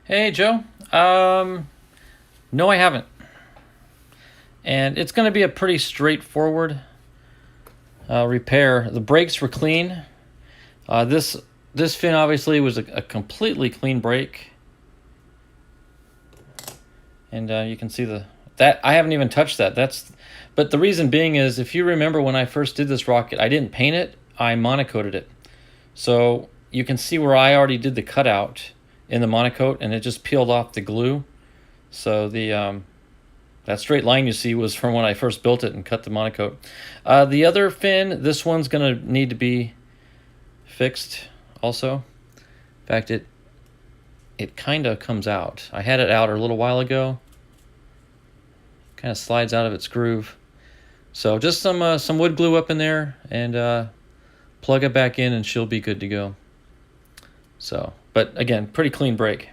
Hey, Joe. No, I haven't. And it's going to be a pretty straightforward repair. The brakes were clean. This fin obviously was a completely clean brake, and you can see that I haven't even touched that. But the reason being is, if you remember when I first did this rocket, I didn't paint it. I monocoated it, so you can see where I already did the cutout in the monocoat, and it just peeled off the glue. So that straight line you see was from when I first built it and cut the monocoat. The other fin, this one's going to need to be fixed also. In fact, it kind of comes out. I had it out a little while ago. Kind of slides out of its groove. So just some wood glue up in there and plug it back in and she'll be good to go. So, but again, pretty clean brake.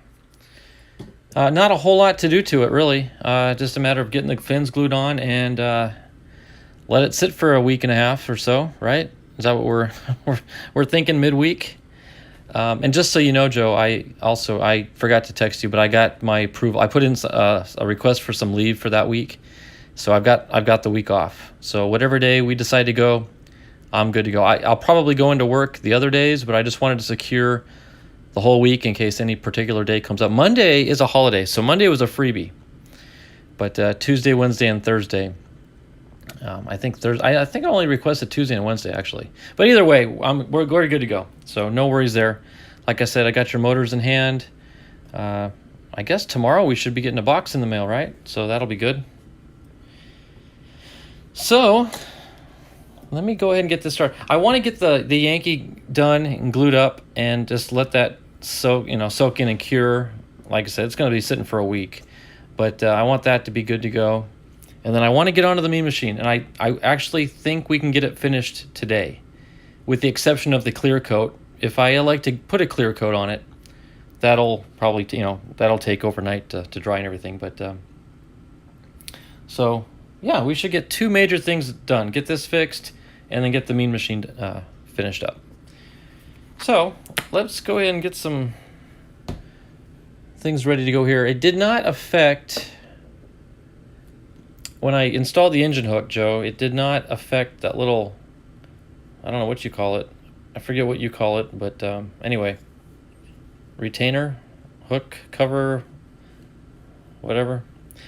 Not a whole lot to do to it, really. Just a matter of getting the fins glued on and let it sit for a week and a half or so, right? Is that what we're thinking midweek? And just so you know, Joe, I forgot to text you, but I got my approval. I put in a request for some leave for that week, so I've got the week off. So whatever day we decide to go, I'm good to go. I'll probably go into work the other days, but I just wanted to secure the whole week in case any particular day comes up. Monday is a holiday, so Monday was a freebie. But Tuesday, Wednesday, and Thursday. I think I think I only requested Tuesday and Wednesday actually. But either way, we're good to go. So no worries there. Like I said, I got your motors in hand. I guess tomorrow we should be getting a box in the mail, right? So that'll be good. So let me go ahead and get this started. I want to get the Yankee done and glued up and just let that soak in and cure. Like I said, it's going to be sitting for a week, but I want that to be good to go. And then I want to get onto the mean machine, and I actually think we can get it finished today, with the exception of the clear coat. If I elect to put a clear coat on it, that'll probably that'll take overnight to dry and everything. But so yeah, we should get two major things done: get this fixed, and then get the mean machine finished up. So let's go ahead and get some things ready to go here. It did not affect. When I installed the engine hook, Joe, it did not affect that little, I don't know what you call it. I forget what you call it, but anyway, retainer, hook, cover, whatever.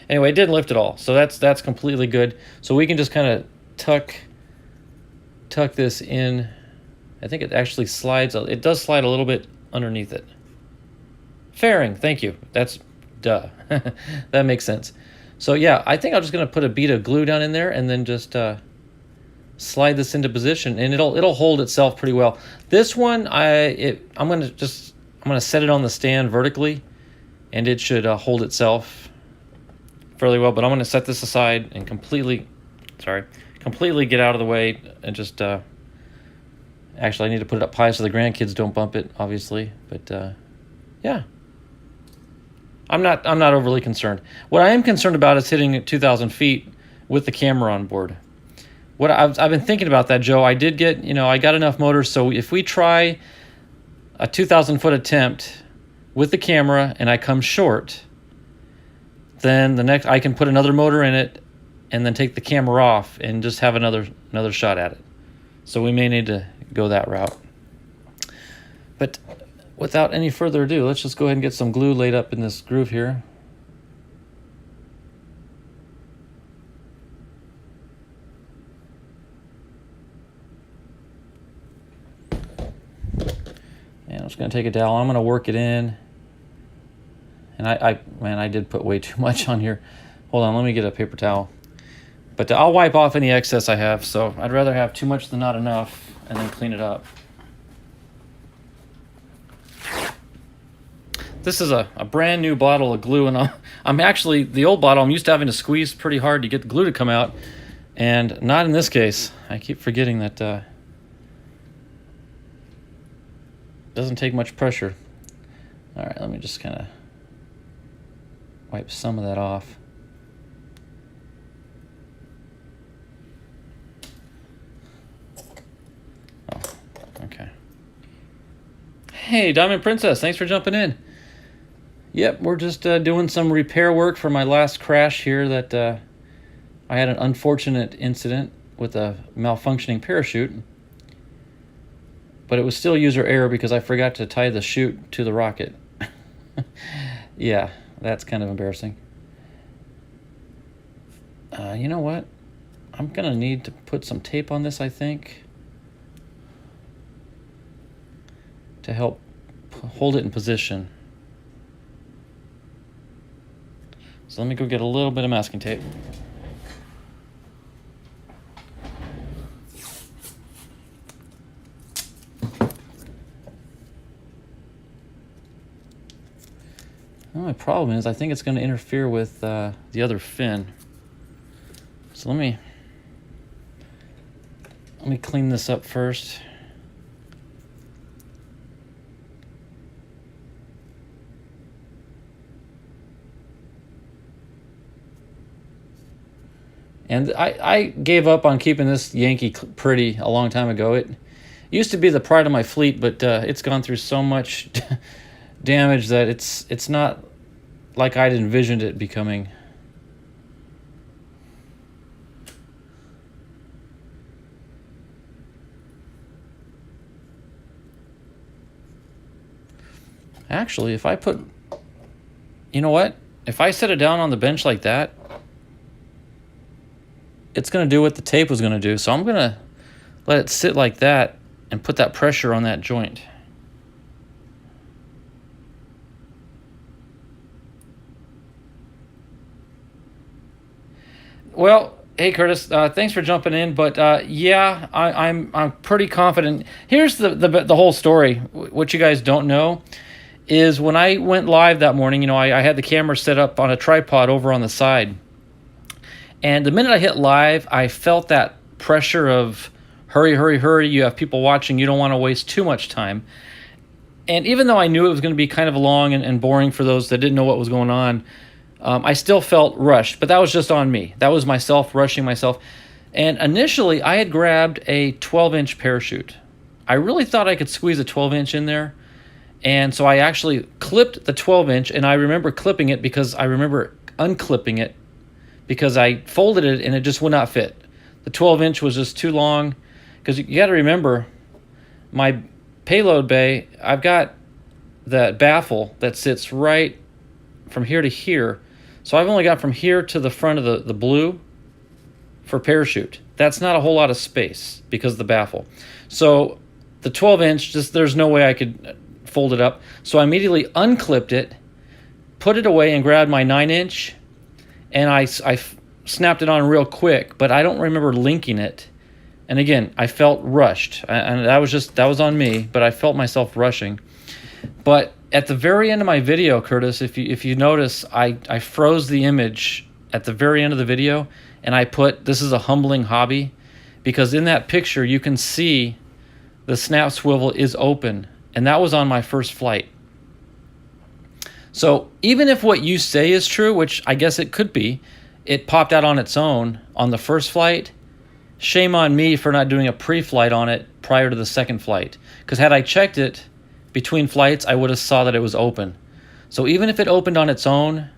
Anyway, it didn't lift at all, so that's completely good. So we can just kind of tuck this in. I think it actually slides. It does slide a little bit underneath it. Fairing, thank you. That's duh. That makes sense. So yeah, I think I'm just gonna put a bead of glue down in there and then just slide this into position, and it'll hold itself pretty well. This one, I'm gonna set it on the stand vertically, and it should hold itself fairly well. But I'm gonna set this aside and completely get out of the way and just actually I need to put it up high so the grandkids don't bump it, obviously. But yeah. I'm not overly concerned. What I am concerned about is hitting at 2,000 feet with the camera on board. What I've been thinking about that, Joe. I did get, I got enough motors, so if we try a 2,000 foot attempt with the camera and I come short, then I can put another motor in it and then take the camera off and just have another shot at it. So we may need to go that route. But without any further ado, let's just go ahead and get some glue laid up in this groove here. And I'm just going to take a dowel. I'm going to work it in. And I did put way too much on here. Hold on, let me get a paper towel. But I'll wipe off any excess I have, so I'd rather have too much than not enough and then clean it up. This is a brand new bottle of glue, and I'm actually, the old bottle, I'm used to having to squeeze pretty hard to get the glue to come out, and not in this case. I keep forgetting that doesn't take much pressure. All right, let me just kind of wipe some of that off. Oh, okay. Hey, Diamond Princess, thanks for jumping in. Yep, we're just doing some repair work for my last crash here that I had an unfortunate incident with a malfunctioning parachute. But it was still user error because I forgot to tie the chute to the rocket. Yeah, that's kind of embarrassing. You know what? I'm going to need to put some tape on this, I think, to help hold it in position. So let me go get a little bit of masking tape. Well, my problem is I think it's going to interfere with the other fin. So let me clean this up first. And I gave up on keeping this Yankee pretty a long time ago. It used to be the pride of my fleet, but it's gone through so much damage that it's not like I'd envisioned it becoming. Actually, if I put, you know what? If I set it down on the bench like that, it's going to do what the tape was going to do. So I'm going to let it sit like that and put that pressure on that joint. Well, hey Curtis, thanks for jumping in. But yeah, I'm pretty confident. Here's the whole story. What you guys don't know is when I went live that morning, I had the camera set up on a tripod over on the side. And the minute I hit live, I felt that pressure of hurry, hurry, hurry. You have people watching. You don't want to waste too much time. And even though I knew it was going to be kind of long and boring for those that didn't know what was going on, I still felt rushed. But that was just on me. That was myself rushing myself. And initially, I had grabbed a 12-inch parachute. I really thought I could squeeze a 12-inch in there. And so I actually clipped the 12-inch, and I remember clipping it because I remember unclipping it because I folded it and it just would not fit. The 12-inch was just too long because you got to remember my payload bay, I've got that baffle that sits right from here to here. So I've only got from here to the front of the blue for parachute. That's not a whole lot of space because of the baffle. So the 12-inch, just there's no way I could fold it up. So I immediately unclipped it, put it away, and grabbed my 9-inch, and I snapped it on real quick, but I don't remember linking it. And again, I felt rushed, and that was on me, but I felt myself rushing. But at the very end of my video, Curtis, if you notice, I froze the image at the very end of the video, and I put, "This is a humbling hobby," because in that picture you can see the snap swivel is open, and that was on my first flight. So even if what you say is true, which I guess it could be, it popped out on its own on the first flight, shame on me for not doing a pre-flight on it prior to the second flight. Because had I checked it between flights, I would have saw that it was open. So even if it opened on its own,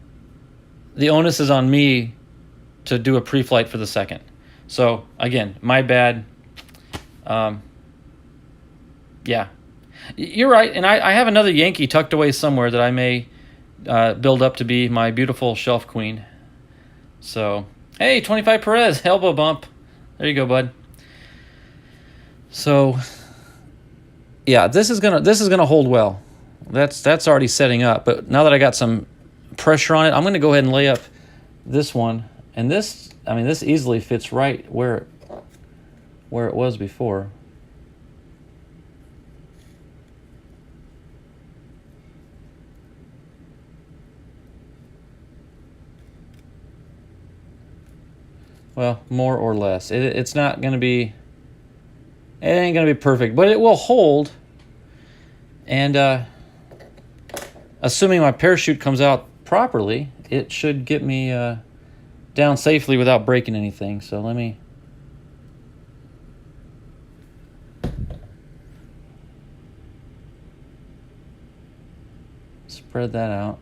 the onus is on me to do a pre-flight for the second. So again, my bad. Yeah, you're right. And I have another Yankee tucked away somewhere that I may build up to be my beautiful shelf queen. So, hey, 25 Perez, elbow bump. There you go, bud. So, yeah, this is gonna hold well. That's already setting up. But now that I got some pressure on it, I'm gonna go ahead and lay up this one. And this easily fits right where it was before. Well, more or less. It's not going to be... It ain't going to be perfect, but it will hold. And assuming my parachute comes out properly, it should get me down safely without breaking anything. So let me... spread that out.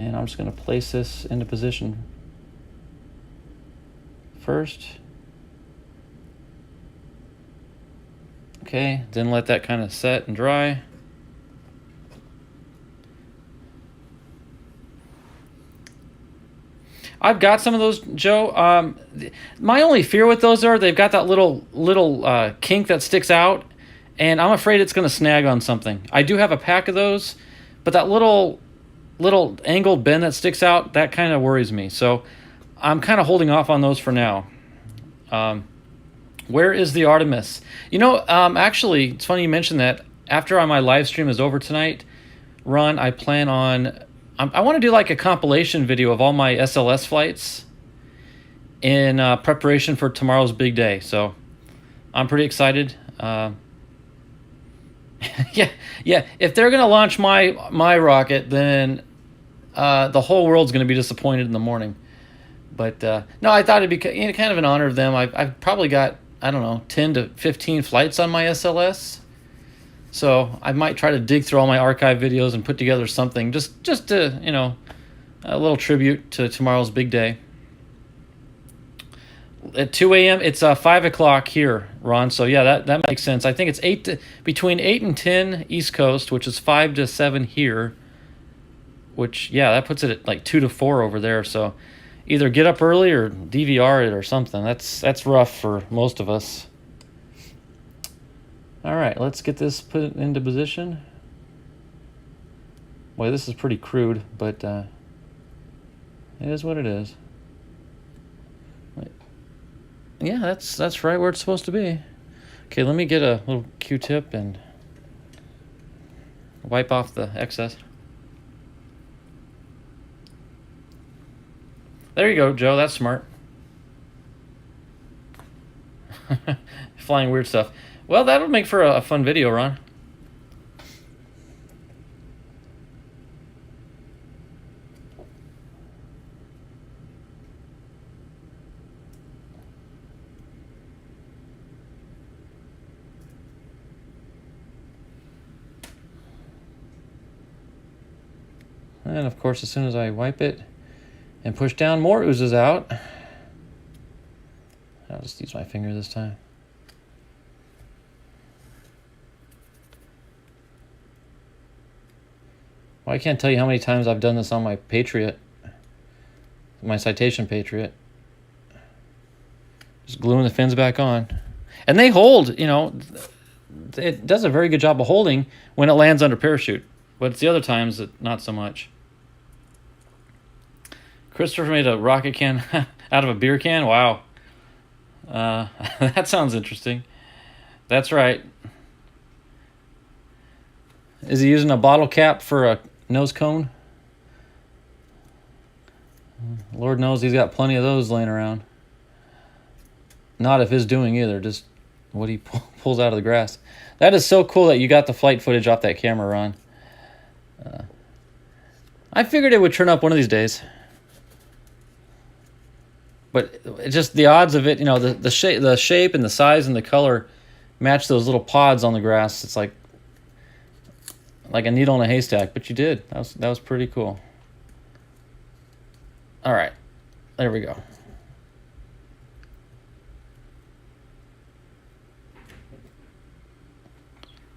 And I'm just going to place this into position first. Okay, then let that kind of set and dry. I've got some of those, Joe. My only fear with those are they've got that little kink that sticks out, and I'm afraid it's going to snag on something. I do have a pack of those, but that little angled bend that sticks out, that kind of worries me. So I'm kind of holding off on those for now. Where is the Artemis? You know, actually, it's funny you mentioned that. After my live stream is over tonight, Ron, I plan on... I want to do like a compilation video of all my SLS flights in preparation for tomorrow's big day. So I'm pretty excited. Yeah. If they're going to launch my rocket, then the whole world's going to be disappointed in the morning. But no, I thought it'd be kind of an honor of them. I've probably got, I don't know, 10 to 15 flights on my SLS. So I might try to dig through all my archive videos and put together something just to, you know, a little tribute to tomorrow's big day. At 2 a.m., it's 5 o'clock here, Ron. So yeah, that makes sense. I think it's between 8 and 10 East Coast, which is 5 to 7 here. Which, yeah, that puts it at like 2 to 4 over there. So either get up early or DVR it or something. That's rough for most of us. All right, let's get this put into position. Boy, this is pretty crude, but it is what it is. Yeah, that's right where it's supposed to be. Okay, let me get a little Q-tip and wipe off the excess. There you go, Joe. That's smart. Flying weird stuff. Well, that'll make for a fun video, Ron. And of course, as soon as I wipe it and push down, more oozes out. I'll just use my finger this time. Well, I can't tell you how many times I've done this on my Patriot, my Citation Patriot. Just gluing the fins back on. And they hold, you know, it does a very good job of holding when it lands under parachute. But it's the other times that not so much. Christopher made a rocket can out of a beer can? Wow. That sounds interesting. That's right. Is he using a bottle cap for a nose cone? Lord knows he's got plenty of those laying around. Not of his doing either, just what he pulls out of the grass. That is so cool that you got the flight footage off that camera, Ron. I figured it would turn up one of these days. But it's just the odds of it, you know, the shape and the size and the color match those little pods on the grass. It's like a needle in a haystack, but you did. That was pretty cool. All right, there we go.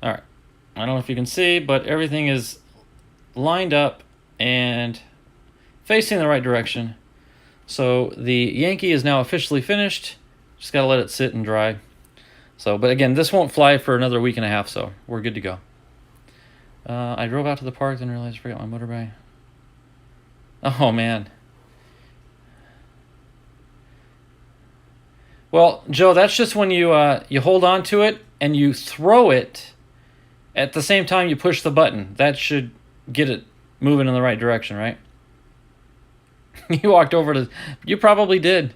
All right, I don't know if you can see, but everything is lined up and facing the right direction. So the Yankee is now officially finished. Just got to let it sit and dry. So, but again, this won't fly for another week and a half, so we're good to go. I drove out to the park, then realized I forgot my motor bag. Oh, man. Well, Joe, that's just when you hold on to it and you throw it at the same time you push the button. That should get it moving in the right direction, right? You walked over to... You probably did.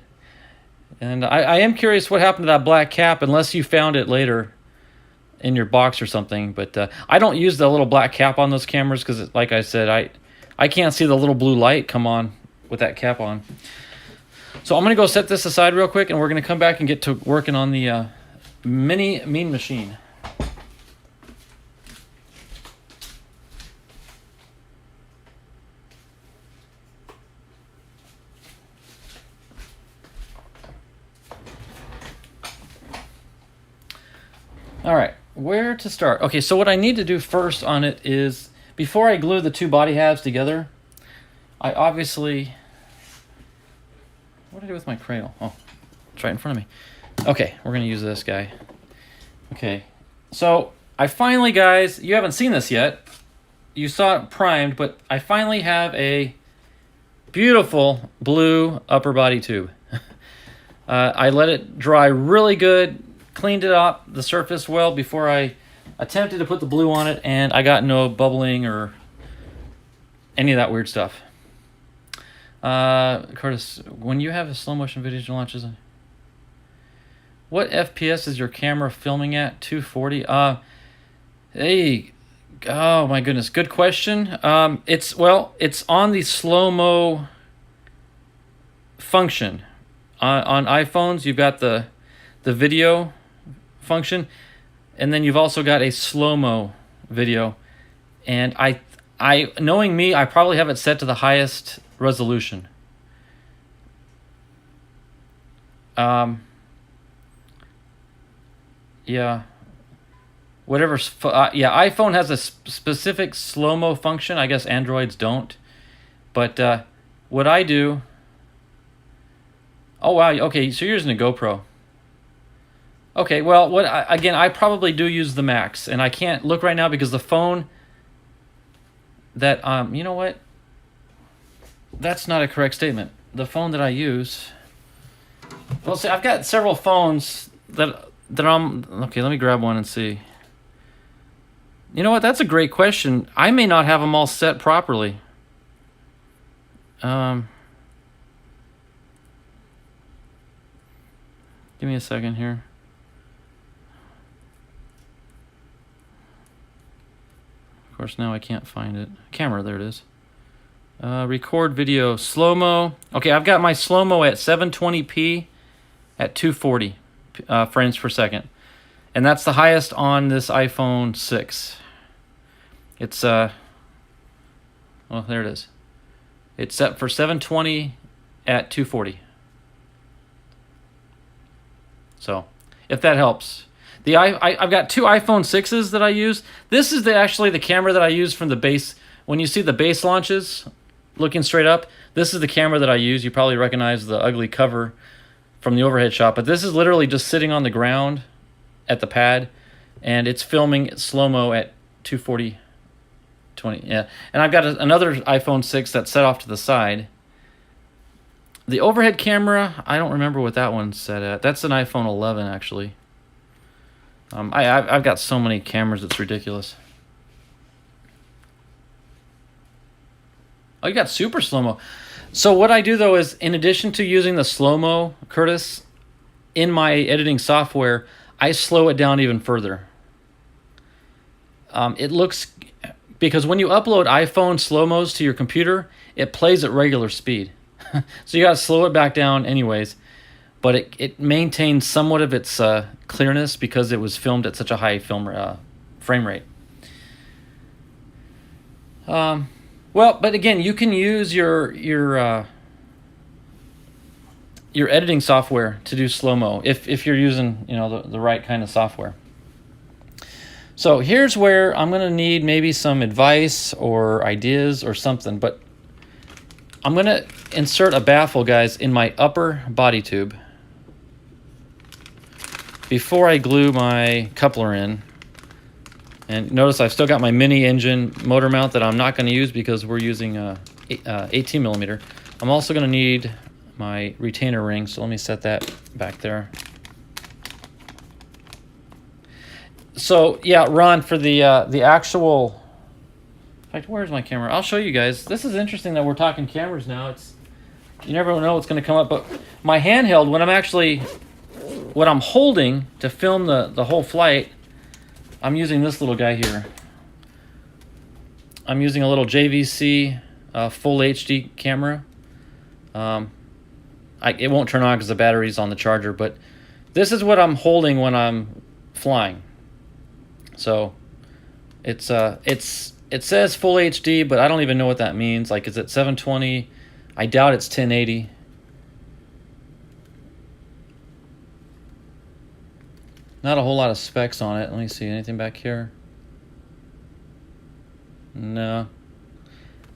And I am curious what happened to that black cap, unless you found it later in your box or something. But I don't use the little black cap on those cameras because, like I said, I can't see the little blue light come on with that cap on. So I'm going to go set this aside real quick, and we're going to come back and get to working on the mini Mean Machine. All right, where to start? Okay, so what I need to do first on it is, before I glue the two body halves together, I obviously... What did I do with my cradle? Oh, it's right in front of me. Okay, we're going to use this guy. Okay, so I finally, guys, you haven't seen this yet. You saw it primed, but I finally have a beautiful blue upper body tube. I let it dry really good, cleaned it up, the surface well, before I attempted to put the blue on it, and I got no bubbling or any of that weird stuff. Curtis, when you have a slow motion video launches, what FPS is your camera filming at? 240? Hey, oh my goodness, good question. It's on the slow-mo function. On iPhones, you've got the video function, and then you've also got a slow-mo video. And I knowing me, I probably have it set to the highest resolution. Yeah. Whatever. Yeah, iPhone has a specific slow-mo function. I guess Androids don't. But what I do... Oh, wow. Okay, so you're using a GoPro. Okay, well, again, I probably do use the Max, and I can't look right now because the phone that... you know what? That's not a correct statement. The phone that I use... Well, see, I've got several phones that I'm... Okay, let me grab one and see. You know what? That's a great question. I may not have them all set properly. Give me a second here. Of course, now I can't find it. Camera, there it is. Record video, slow-mo. Okay, I've got my slow-mo at 720p at 240 frames per second. And that's the highest on this iPhone 6. It's, well, there it is. It's set for 720 at 240. So, if that helps. I've got two iPhone 6s that I use. This is actually the camera that I use from the base. When you see the base launches looking straight up, this is the camera that I use. You probably recognize the ugly cover from the overhead shot, but this is literally just sitting on the ground at the pad, and it's filming slow-mo at 240, 20, yeah. And I've got another iPhone 6 that's set off to the side. The overhead camera, I don't remember what that one's set at. That's an iPhone 11, actually. I've got so many cameras, it's ridiculous. Oh, you got super slow-mo. So what I do, though, is in addition to using the slow-mo, Curtis, in my editing software, I slow it down even further. It looks... Because when you upload iPhone slow-mos to your computer, it plays at regular speed. So you got to slow it back down anyways. But it maintains somewhat of its clearness because it was filmed at such a high frame rate. Well, but again, you can use your editing software to do slow-mo if you're using the right kind of software. So here's where I'm going to need maybe some advice or ideas or something, but I'm going to insert a baffle, guys, in my upper body tube before I glue my coupler in. And notice I've still got my mini engine motor mount that I'm not going to use because we're using 18 millimeter. I'm also going to need my retainer ring, so let me set that back there. So yeah, Ron, for the actual... In fact, where's my camera? I'll show you guys. This is interesting that we're talking cameras now. You never know what's going to come up, but my handheld, what I'm holding to film the whole flight, I'm using this little guy here. I'm using a little JVC full HD camera. It won't turn on because the battery's on the charger, but this is what I'm holding when I'm flying. So it says full HD, but I don't even know what that means. Like, is it 720? I doubt it's 1080. Not a whole lot of specs on it. Let me see. Anything back here? No.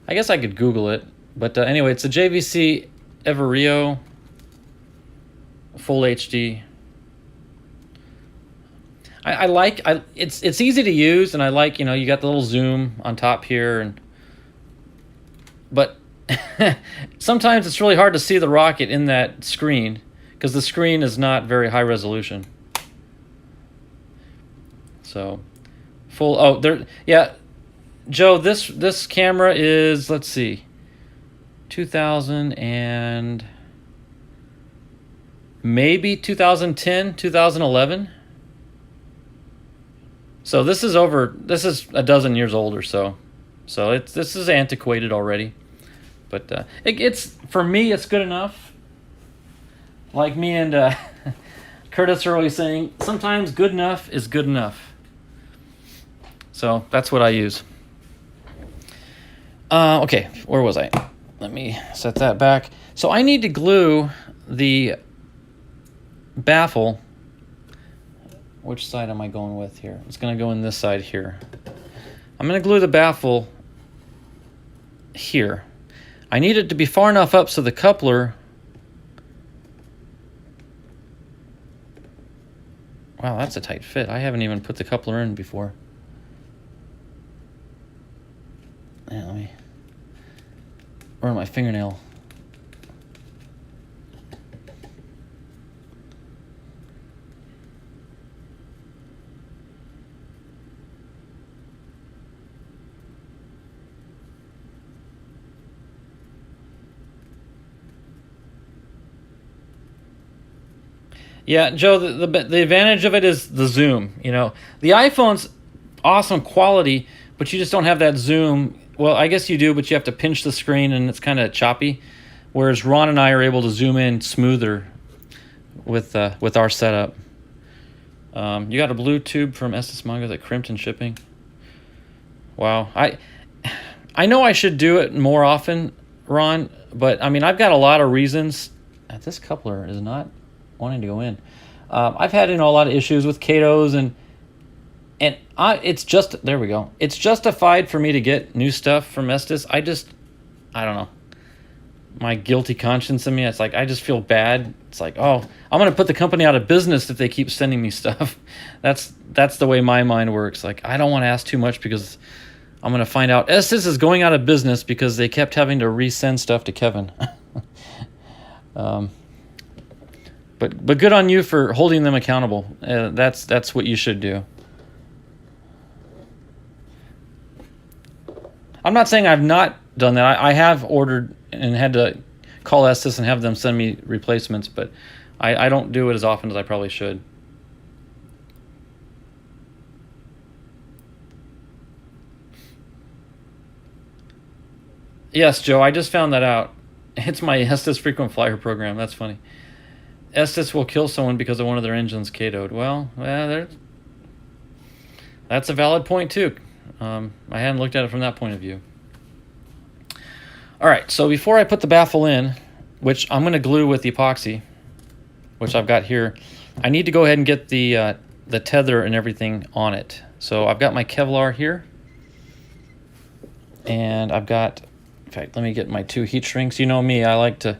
I guess I could Google it. But anyway, it's a JVC Everio Full HD. I like it's easy to use, and I like, you know, you got the little zoom on top here, but sometimes it's really hard to see the rocket in that screen because the screen is not very high resolution. So Joe, this camera is, let's see, 2000 and maybe 2010, 2011. So this is a dozen years old or so. So this is antiquated already. But it's for me, it's good enough. Like me and Curtis are always saying, sometimes good enough is good enough. So that's what I use. Okay, where was I? Let me set that back. So I need to glue the baffle. Which side am I going with here? It's going to go in this side here. I'm going to glue the baffle here. I need it to be far enough up so the coupler... Wow, that's a tight fit. I haven't even put the coupler in before. Yeah, let me... Where's my fingernail? Yeah, Joe, the advantage of it is the zoom. You know, the iPhone's awesome quality, but you just don't have that zoom. Well, I guess you do, but you have to pinch the screen, and it's kind of choppy. Whereas Ron and I are able to zoom in smoother with our setup. You got a blue tube from Estes Manga that crimped in shipping. Wow, I know I should do it more often, Ron, but I mean, I've got a lot of reasons. This coupler is not wanting to go in. I've had, you know, a lot of issues with Kato's, and it's just, there we go. It's justified for me to get new stuff from Estes. I don't know. My guilty conscience in me, it's like, I just feel bad. It's like, oh, I'm going to put the company out of business if they keep sending me stuff. That's the way my mind works. Like, I don't want to ask too much because I'm going to find out Estes is going out of business because they kept having to resend stuff to Kevin. But good on you for holding them accountable. That's what you should do. I'm not saying I've not done that. I have ordered and had to call Estes and have them send me replacements, but I don't do it as often as I probably should. Yes, Joe, I just found that out. It's my Estes frequent flyer program. That's funny. Estes will kill someone because of one of their engines KO'd. Well, that's a valid point too. I hadn't looked at it from that point of view. All right, so before I put the baffle in, which I'm going to glue with epoxy, which I've got here, I need to go ahead and get the tether and everything on it. So I've got my Kevlar here, and I've got, in fact, let me get my 2 heat shrinks. You know me, I like to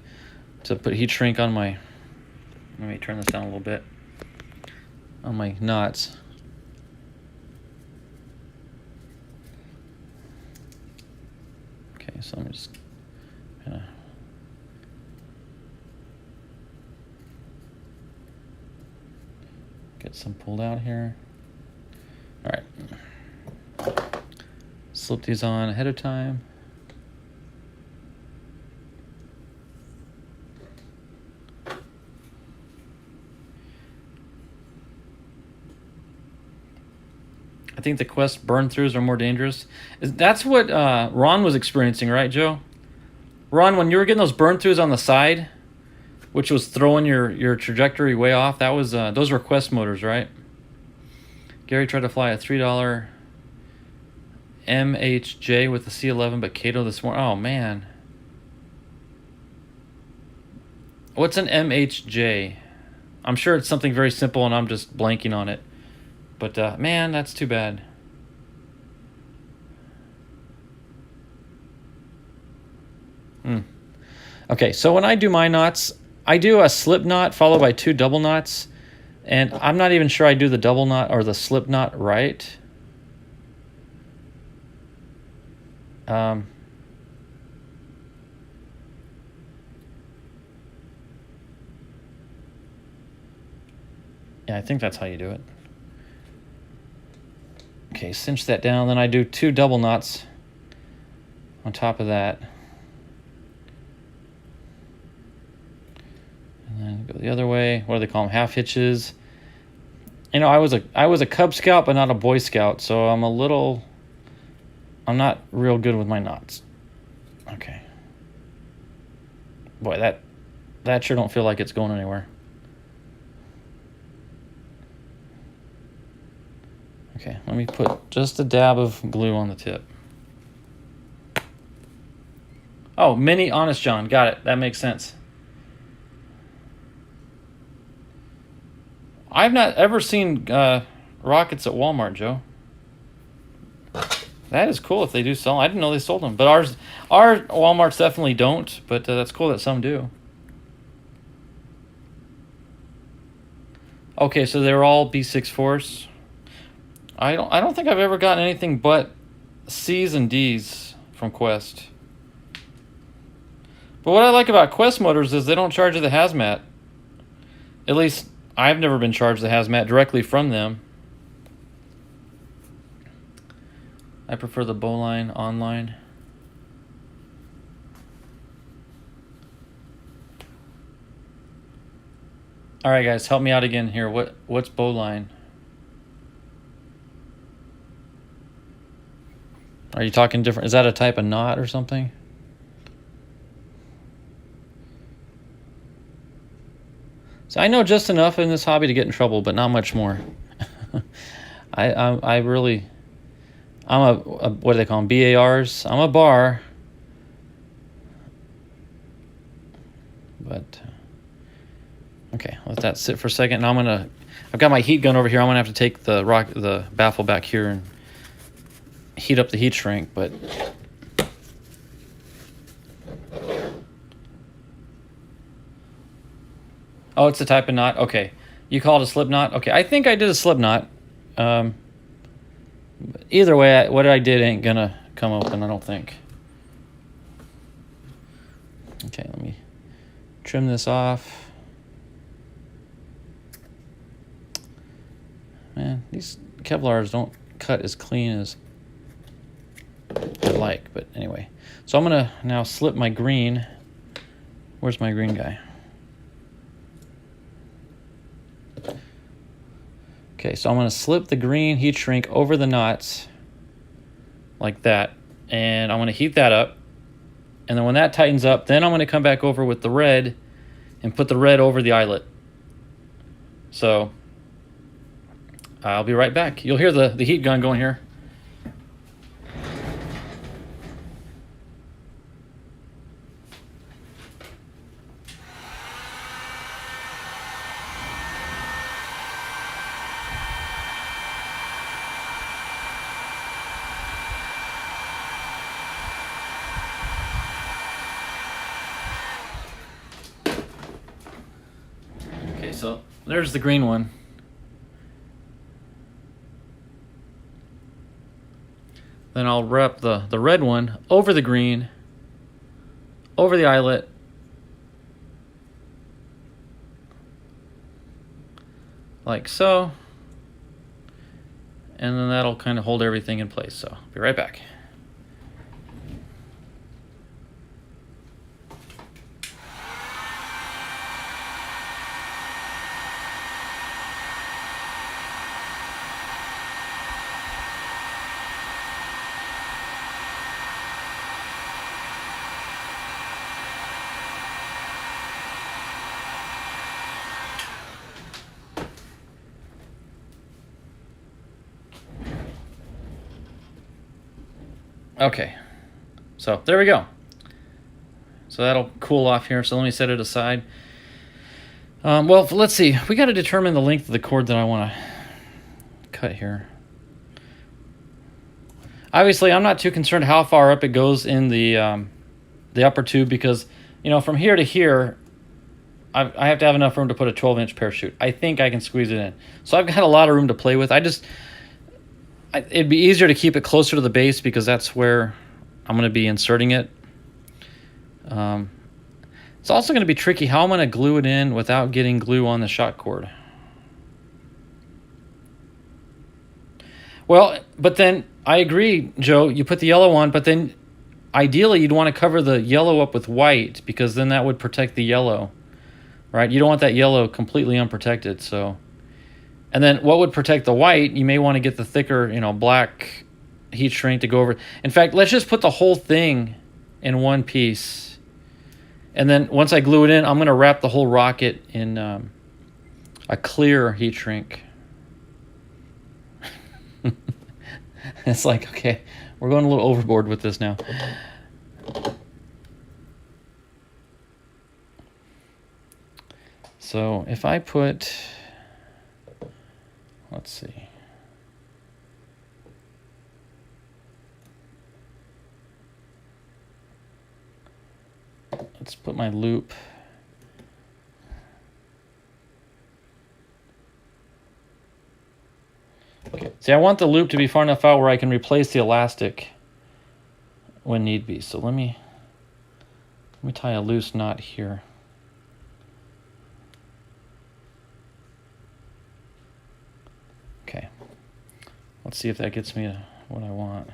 put heat shrink on my, let me turn this down a little bit, on my knots. Okay, so let me just kind of get some pulled out here. All right, slip these on ahead of time. I think the Quest burn-throughs are more dangerous. That's what Ron was experiencing, right, Joe? Ron, when you were getting those burn-throughs on the side, which was throwing your trajectory way off, that was those were Quest motors, right? Gary tried to fly a $3 MHJ with the C11, but Kato this morning. Oh, man. What's an MHJ? I'm sure it's something very simple and I'm just blanking on it. But man, that's too bad. Okay, so when I do my knots, I do a slip knot followed by 2 double knots. And I'm not even sure I do the double knot or the slip knot right. Yeah, I think that's how you do it. Okay, cinch that down. Then I do 2 double knots on top of that. And then go the other way. What do they call them? Half hitches. You know, I was a Cub Scout, but not a Boy Scout, so I'm not real good with my knots. Okay. Boy, that sure don't feel like it's going anywhere. Okay, let me put just a dab of glue on the tip. Oh, mini Honest John. Got it. That makes sense. I've not ever seen rockets at Walmart, Joe. That is cool if they do sell them. I didn't know they sold them. But our Walmarts definitely don't. But that's cool that some do. Okay, so they're all B6 Force. I don't think I've ever gotten anything but C's and D's from Quest. But what I like about Quest motors is they don't charge you the hazmat. At least I've never been charged the hazmat directly from them. I prefer the bowline online. All right, guys, help me out again here. What's bowline? Are you talking different? Is that a type of knot or something? So I know just enough in this hobby to get in trouble, but not much more. I'm a what do they call them? BARs. I'm a bar. But okay, let that sit for a second. Now I've got my heat gun over here. I'm gonna have to take the baffle back here and heat up the heat shrink, but oh, it's a type of knot. Okay, you call it a slip knot. Okay, I think I did a slip knot. Either way, what I did ain't gonna come open, I don't think. Okay, let me trim this off. Man, these Kevlars don't cut as clean as I like, but anyway. So I'm gonna now slip my green. Where's my green guy? Okay, so I'm gonna slip the green heat shrink over the knots like that, and I'm gonna heat that up. And then when that tightens up, then I'm gonna come back over with the red and put the red over the eyelet. So I'll be right back. You'll hear the heat gun going here. Okay, so there's the green one. Then I'll wrap the red one over the green, over the eyelet, like so. And then that'll kind of hold everything in place. So, be right back. Okay, so there we go. So that'll cool off here. So let me set it aside. Well, let's see. We got to determine the length of the cord that I want to cut here. Obviously, I'm not too concerned how far up it goes in the upper tube because, you know, from here to here, I have to have enough room to put a 12-inch parachute. I think I can squeeze it in. So I've got a lot of room to play with. It'd be easier to keep it closer to the base because that's where I'm going to be inserting it. It's also going to be tricky how I'm going to glue it in without getting glue on the shot cord. Well, but then I agree, Joe. You put the yellow on, but then ideally you'd want to cover the yellow up with white because then that would protect the yellow, right? You don't want that yellow completely unprotected. So, and then what would protect the white? You may want to get the thicker, you know, black heat shrink to go over. In fact, let's just put the whole thing in one piece. And then once I glue it in, I'm going to wrap the whole rocket in a clear heat shrink. It's like, okay, we're going a little overboard with this now. So if I put, let's see. Let's put my loop. Okay. See, I want the loop to be far enough out where I can replace the elastic when need be. So let me tie a loose knot here. Okay. Let's see if that gets me what I want.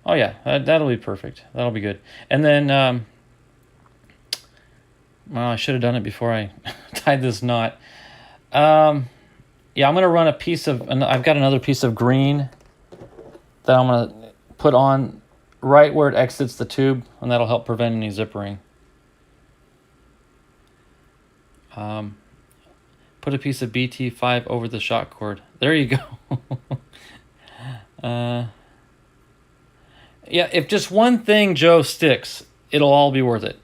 Oh yeah, that'll be perfect. That'll be good. And then, well, I should have done it before I tied this knot. Yeah, I'm going to run a piece of, I've got another piece of green that I'm going to put on right where it exits the tube, and that'll help prevent any zippering. Put a piece of BT5 over the shot cord. There you go. Yeah, if just one thing, Joe, sticks, it'll all be worth it.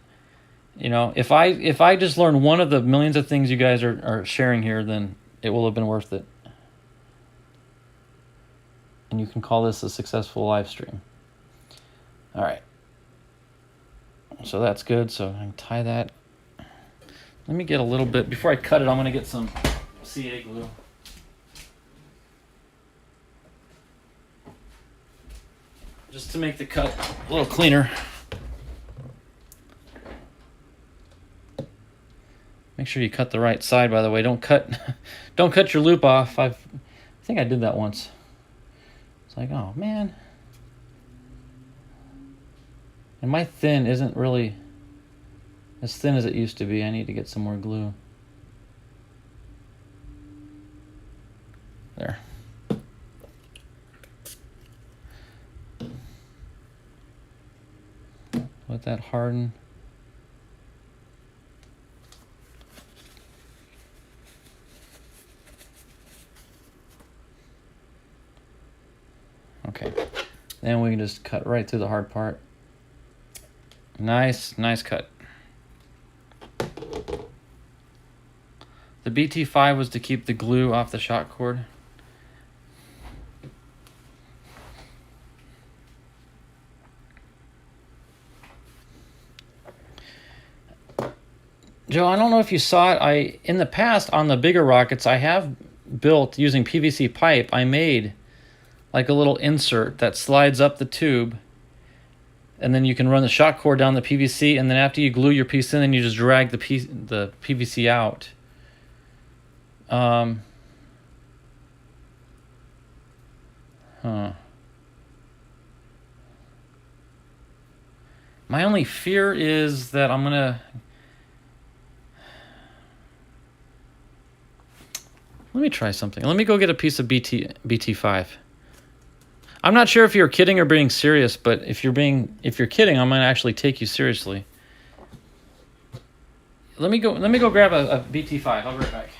You know, if I just learn one of the millions of things you guys are sharing here, then it will have been worth it. And you can call this a successful live stream. All right. So that's good. So I can tie that. Let me get a little bit, before I cut it, I'm going to get some CA glue. Just to make the cut a little cleaner. Make sure you cut the right side, by the way. Don't cut your loop off. I think I did that once. It's like, oh man. And my thin isn't really as thin as it used to be. I need to get some more glue. There. Let that harden. Okay. Then we can just cut right through the hard part. Nice cut. The BT5 was to keep the glue off the shot cord. Joe, I don't know if you saw it. In the past, on the bigger rockets, I have built, using PVC pipe, I made like a little insert that slides up the tube, and then you can run the shot cord down the PVC, and then after you glue your piece in, then you just drag the PVC out. My only fear is that I'm gonna... Let me try something. Let me go get a piece of BT5. I'm not sure if you're kidding or being serious, but if you're kidding, I'm gonna actually take you seriously. Let me go grab a BT5. I'll be right back.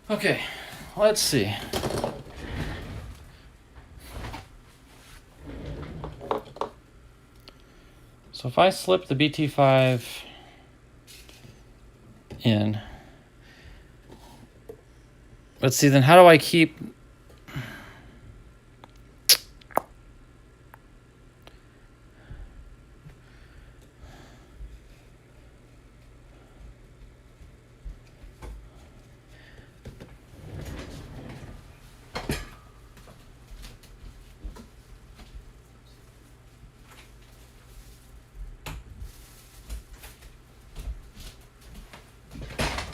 Okay, let's see. So if I slip the BT5 in, let's see, then how do I keep...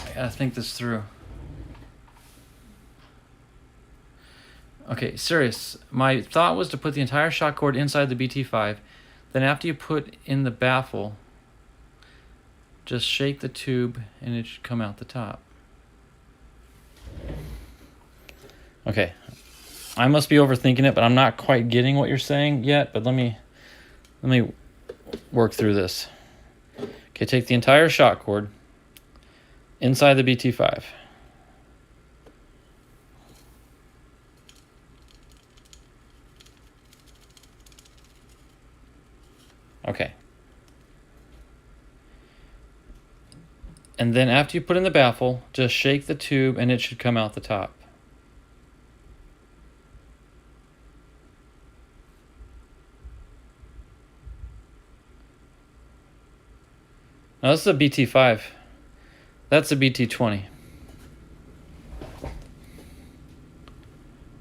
I gotta think this through. Okay, serious. My thought was to put the entire shock cord inside the BT5. Then after you put in the baffle, just shake the tube and it should come out the top. Okay. I must be overthinking it, but I'm not quite getting what you're saying yet, but let me work through this. Okay, take the entire shock cord inside the BT5. Okay. And then after you put in the baffle, just shake the tube and it should come out the top. Now this is a BT5. That's a BT20.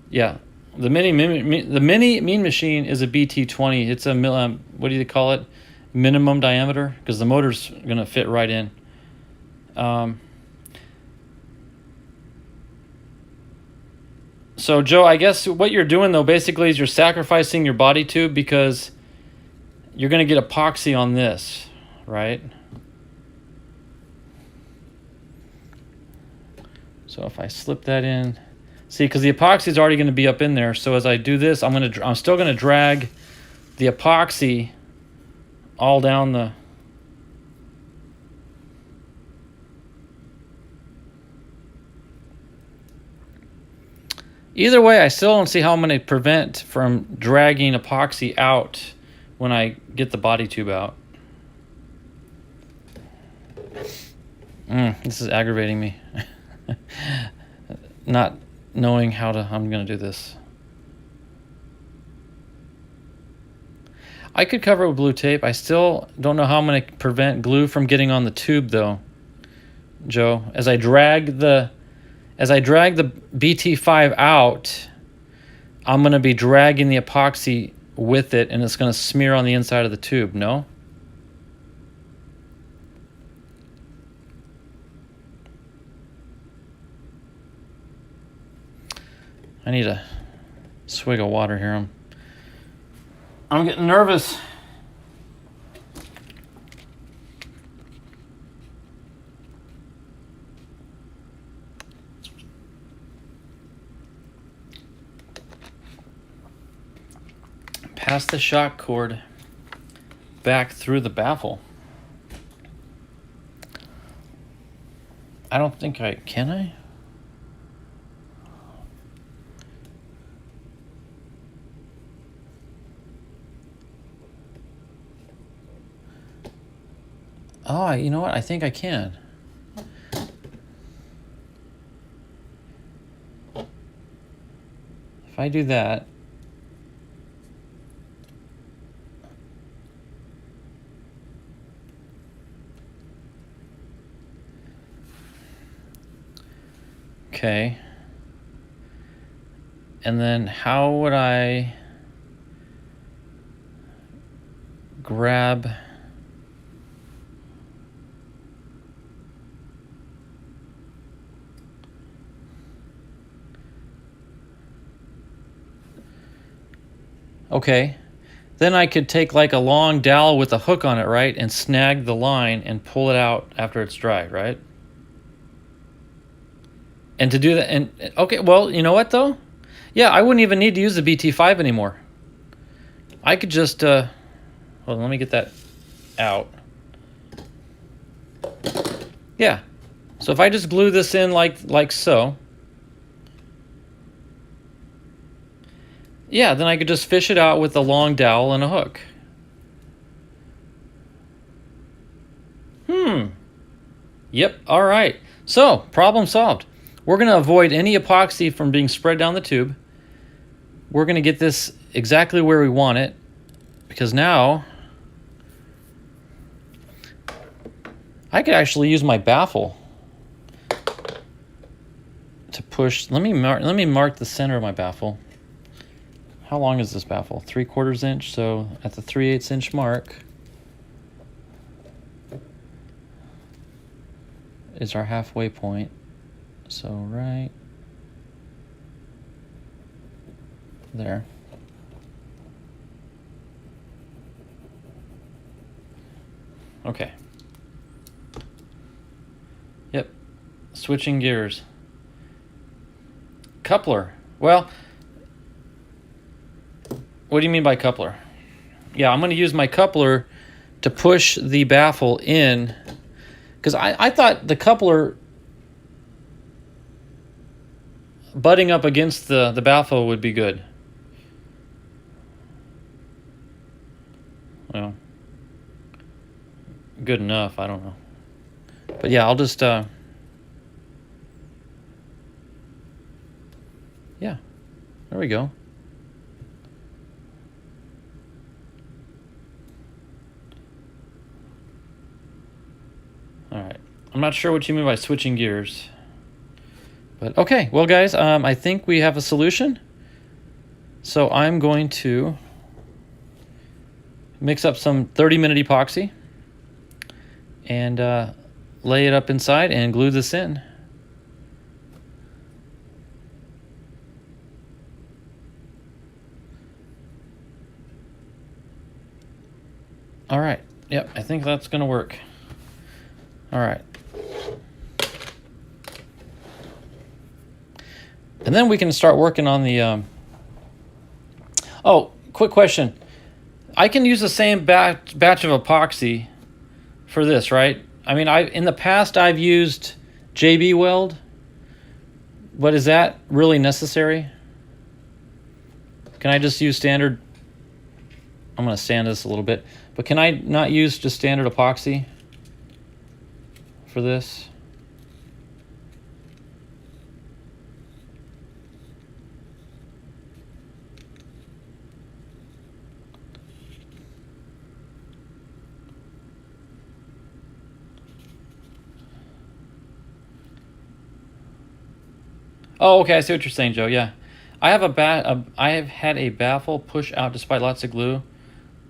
Yeah, the mini Mean Machine is a BT20. It's a what do you call it? Minimum diameter, because the motor's gonna fit right in. So Joe, I guess what you're doing though basically is you're sacrificing your body tube because you're gonna get epoxy on this, right? So if I slip that in, see, because the epoxy is already going to be up in there. So as I do this, I'm still going to drag the epoxy all down the. Either way, I still don't see how I'm going to prevent from dragging epoxy out when I get the body tube out. This is aggravating me. Not knowing how I'm going to do this. I could cover it with blue tape. I still don't know how I'm going to prevent glue from getting on the tube though, Joe. As I drag the BT5 out, I'm going to be dragging the epoxy with it and it's going to smear on the inside of the tube, no? I need a swig of water here. I'm getting nervous. Pass the shock cord back through the baffle. I don't think can I? Oh, you know what? I think I can. If I do that, okay. And then how would I grab... Okay, then I could take like a long dowel with a hook on it, right? And snag the line and pull it out after it's dry, right? And to do that, and okay, well, you know what though? Yeah, I wouldn't even need to use the BT5 anymore. I could just, hold on, let me get that out. Yeah, so if I just glue this in like so, Yeah, then I could just fish it out with a long dowel and a hook. Yep, all right. So, problem solved. We're going to avoid any epoxy from being spread down the tube. We're going to get this exactly where we want it, because now I could actually use my baffle to push. Let me mark the center of my baffle. How long is this baffle? 3/4 inch. So at the 3/8 inch mark is our halfway point. So right there. Okay. Yep. Switching gears. Coupler. Well, what do you mean by coupler? Yeah, I'm going to use my coupler to push the baffle in, because I thought the coupler butting up against the baffle would be good. Well, good enough, I don't know. But yeah, I'll just, yeah, there we go. All right. I'm not sure what you mean by switching gears. But okay, well guys, I think we have a solution. So I'm going to mix up some 30-minute epoxy and lay it up inside and glue this in. All right, yep, I think that's gonna work. All right. And then we can start working on the, oh, quick question. I can use the same batch of epoxy for this, right? I mean, in the past I've used JB Weld, but is that really necessary? Can I just use standard? I'm gonna sand this a little bit, but can I not use just standard epoxy for this? Oh, okay, I see what you're saying, Joe. Yeah, I have I have had a baffle push out despite lots of glue,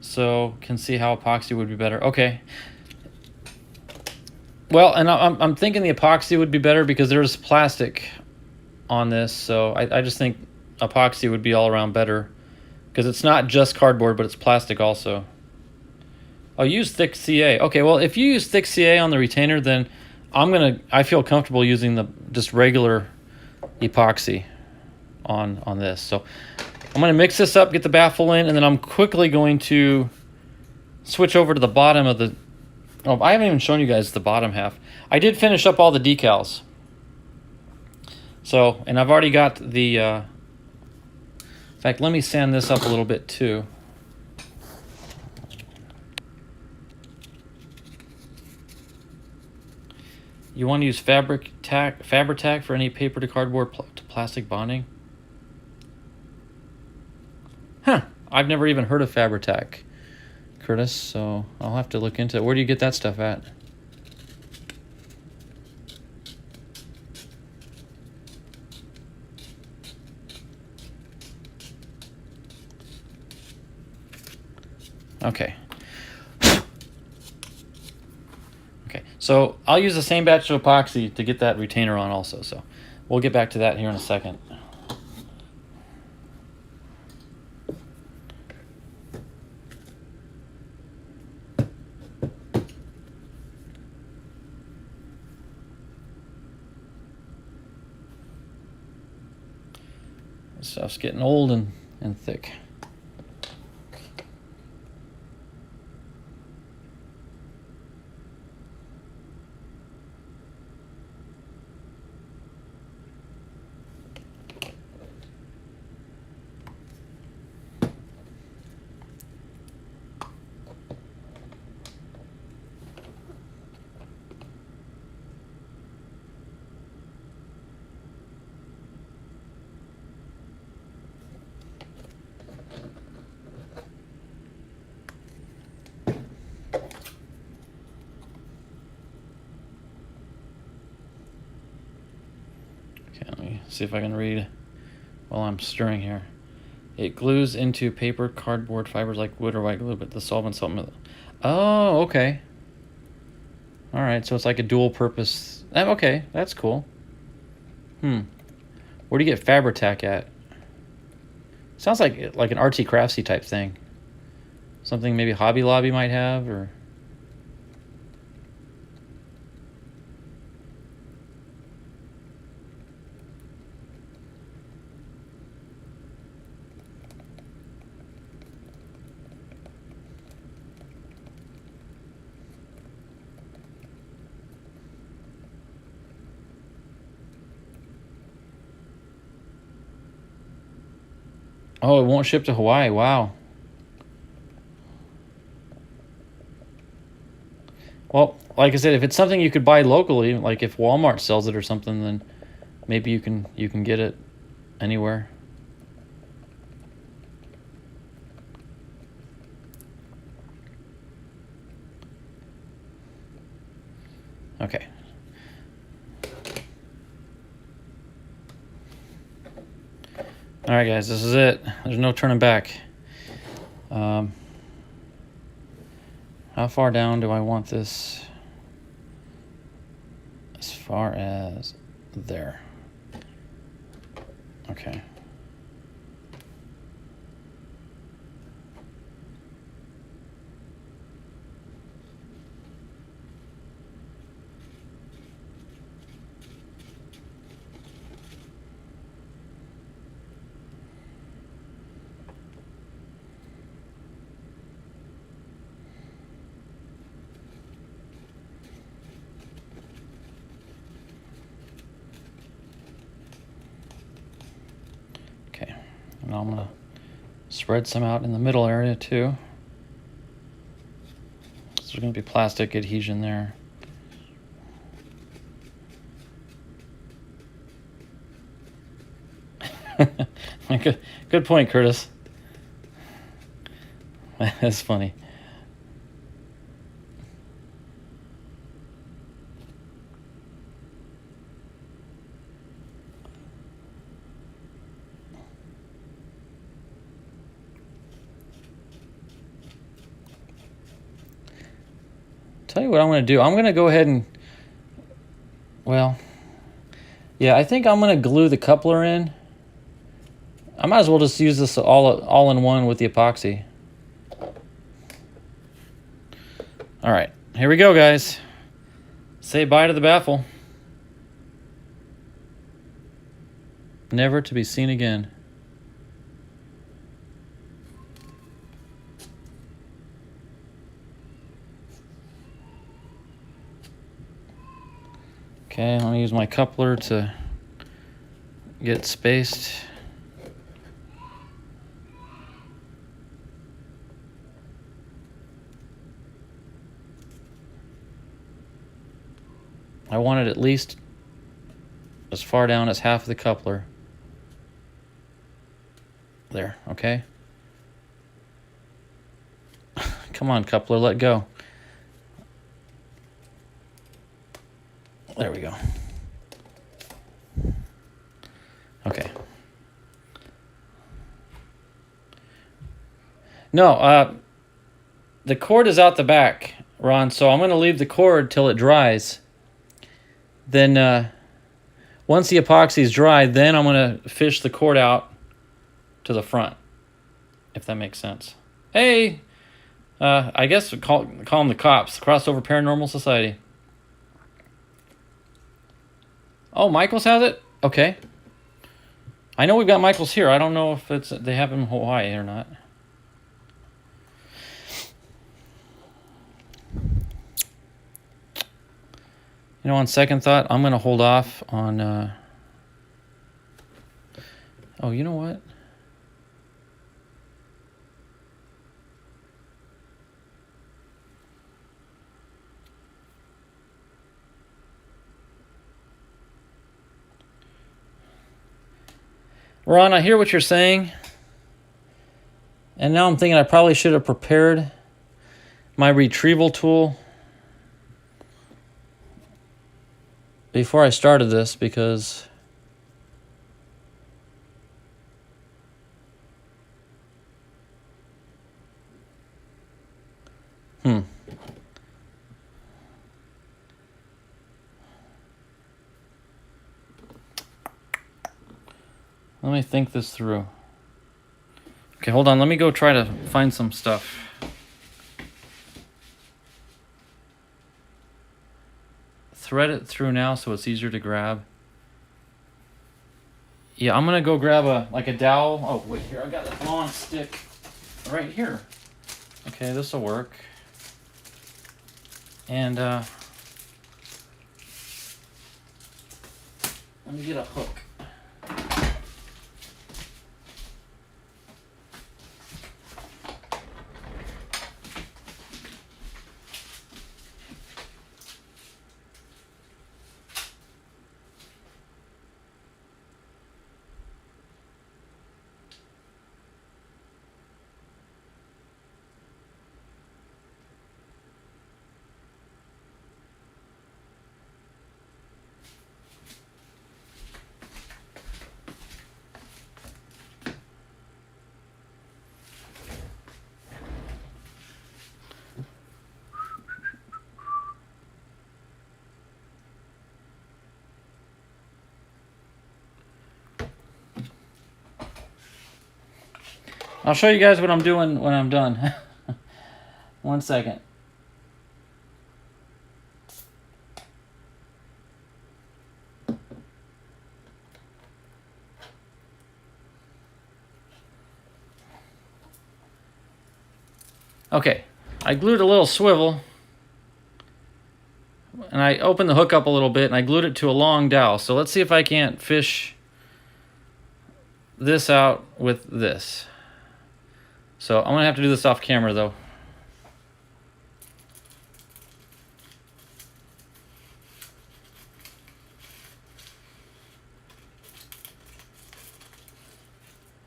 so can see how epoxy would be better. Okay. Well, and I'm thinking the epoxy would be better because there's plastic on this, so I just think epoxy would be all around better because it's not just cardboard, but it's plastic also. Oh, use thick CA. Okay, well, if you use thick CA on the retainer, then I feel comfortable using the just regular epoxy on this. So I'm going to mix this up, get the baffle in, and then I'm quickly going to switch over to the bottom of the, oh, I haven't even shown you guys the bottom half. I did finish up all the decals. So, and I've already got the, in fact, let me sand this up a little bit too. You want to use Fabri-Tac for any paper to cardboard to plastic bonding? Huh, I've never even heard of Fabri-Tac, Curtis, so I'll have to look into it. Where do you get that stuff at? Okay. Okay, so I'll use the same batch of epoxy to get that retainer on also, so we'll get back to that here in a second. This stuff's getting old and thick. see if I can read while I'm stirring here. It glues into paper, cardboard, fibers like wood or white glue, but the solvent's something. Oh, okay. All right, so it's like a dual purpose. Okay, that's cool. Where do you get Fabri-Tac at? Sounds like an artsy craftsy type thing. Something maybe Hobby Lobby might have, or... Oh, it won't ship to Hawaii. Wow. Well, like I said, if it's something you could buy locally, like if Walmart sells it or something, then maybe you can get it anywhere. Okay. All right, guys, this is it. There's no turning back. How far down do I want this? As far as there. Okay. And I'm going to spread some out in the middle area too. So there's going to be plastic adhesion there. Good point, Curtis. That's funny. Tell you what I'm going to do. I'm going to go ahead and, well, yeah, I think I'm going to glue the coupler in. I might as well just use this all in one with the epoxy. All right, here we go, guys. Say bye to the baffle. Never to be seen again. Okay, let me use my coupler to get it spaced. I want it at least as far down as half of the coupler. There, okay? Come on, coupler, let go. There we go. Okay. No, the cord is out the back, Ron, so I'm going to leave the cord till it dries. Then once the epoxy is dry, then I'm going to fish the cord out to the front, if that makes sense. Hey, I guess call them the cops, Crossover Paranormal Society. Oh, Michael's has it? Okay. I know we've got Michael's here. I don't know if they have him in Hawaii or not. You know, on second thought, I'm going to hold off on... Oh, you know what? Ron, I hear what you're saying. And now I'm thinking I probably should have prepared my retrieval tool before I started this, because Let me think this through. Okay, hold on. Let me go try to find some stuff. Thread it through now so it's easier to grab. Yeah, I'm gonna go grab a dowel. Oh wait, here I got a long stick right here. Okay, this will work. And let me get a hook. I'll show you guys what I'm doing when I'm done. 1 second. Okay, I glued a little swivel, and I opened the hook up a little bit, and I glued it to a long dowel. So let's see if I can't fish this out with this. So I'm gonna have to do this off camera though.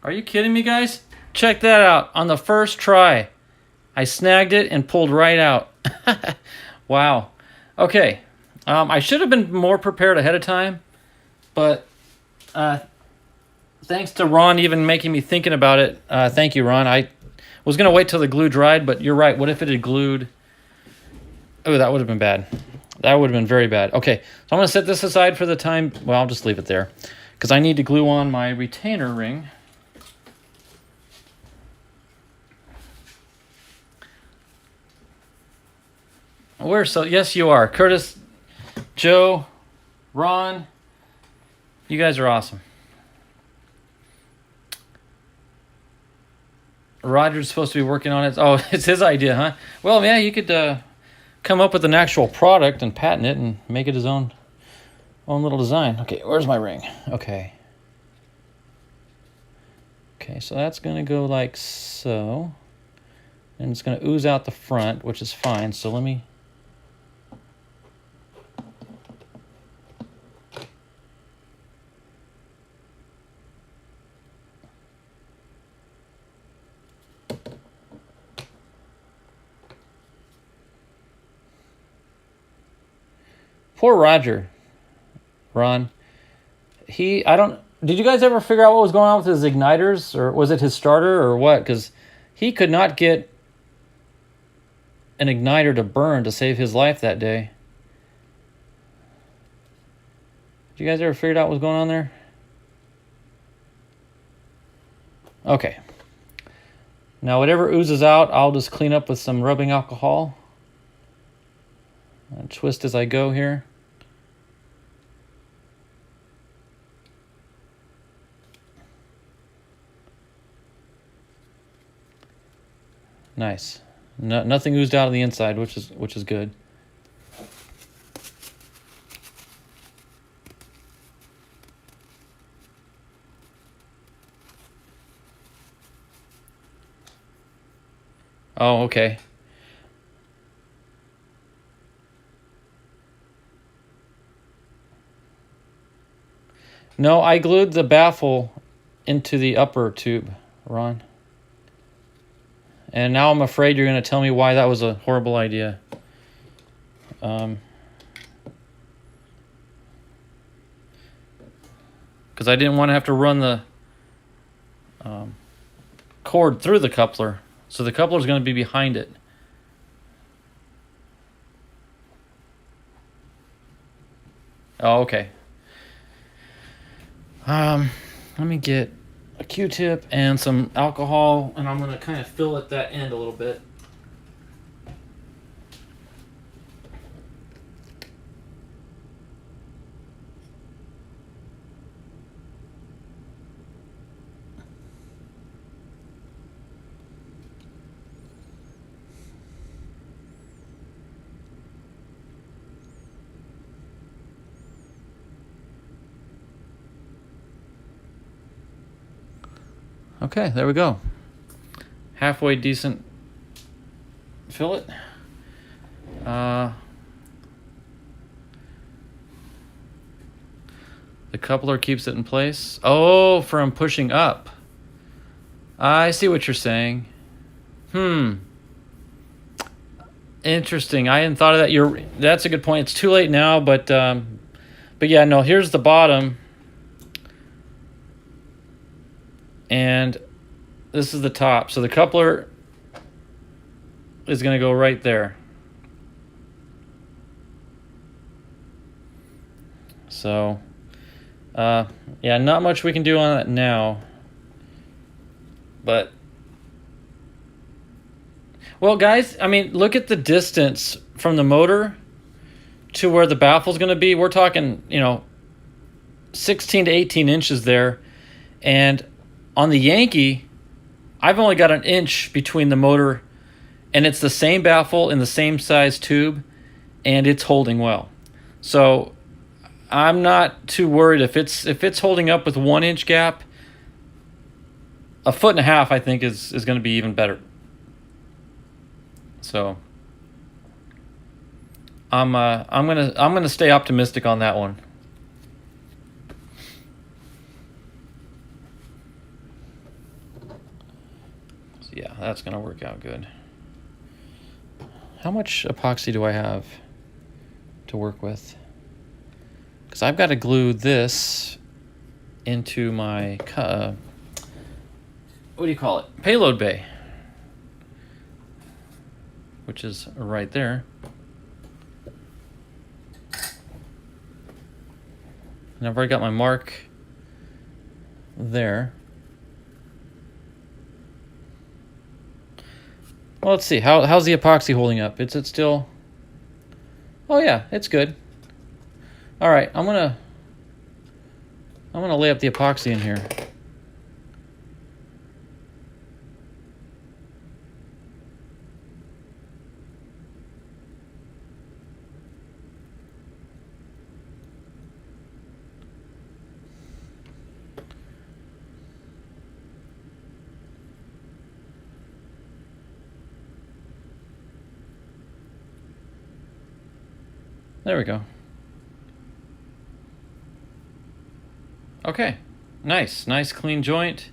Are you kidding me, guys? Check that out. On the first try, I snagged it and pulled right out. Wow. Okay. I should have been more prepared ahead of time, but thanks to Ron even making me thinking about it. Thank you, Ron. I was going to wait till the glue dried, but you're right. What if it had glued? Oh, that would have been bad. That would have been very bad. Okay, so I'm going to set this aside for the time. Well, I'll just leave it there because I need to glue on my retainer ring. Yes, you are. Curtis, Joe, Ron, you guys are awesome. Roger's supposed to be working on it. Oh, it's his idea, huh? Well, yeah, you could come up with an actual product and patent it and make it his own little design. Okay, where's my ring? Okay. Okay, so that's going to go like so. And it's going to ooze out the front, which is fine. So let me... Poor Roger, Ron. Did you guys ever figure out what was going on with his igniters? Or was it his starter or what? Because he could not get an igniter to burn to save his life that day. Did you guys ever figure out what was going on there? Okay. Now whatever oozes out, I'll just clean up with some rubbing alcohol. I'll twist as I go here. Nice. Nothing oozed out on the inside, which is good. Oh, okay. No, I glued the baffle into the upper tube, Ron. And now I'm afraid you're going to tell me why that was a horrible idea. Because I didn't want to have to run the cord through the coupler. So the coupler is going to be behind it. Oh, okay. Let me get a Q-tip and some alcohol, and I'm going to kind of fill at that end a little bit. Okay, there we go. Halfway decent fillet. The coupler keeps it in place. Oh, from pushing up. I see what you're saying. Interesting. I hadn't thought of that. That's a good point. It's too late now, but yeah, no, here's the bottom. And this is the top. So the coupler is going to go right there. So, yeah, not much we can do on that now. But, well, guys, I mean, look at the distance from the motor to where the baffle's going to be. We're talking, 16 to 18 inches there. And on the Yankee, I've only got an inch between the motor, and it's the same baffle in the same size tube, and it's holding well. So I'm not too worried if it's holding up with 1 inch gap. 1.5 feet, I think, is going to be even better. So I'm gonna stay optimistic on that one. So yeah, that's gonna work out good. How much epoxy do I have to work with? Because I've got to glue this into my what do you call it? Payload bay, which is right there. And I've already got my mark there. Well, let's see. How's the epoxy holding up? Is it still? Oh yeah, it's good. All right, I'm gonna lay up the epoxy in here. There we go. Okay, nice clean joint.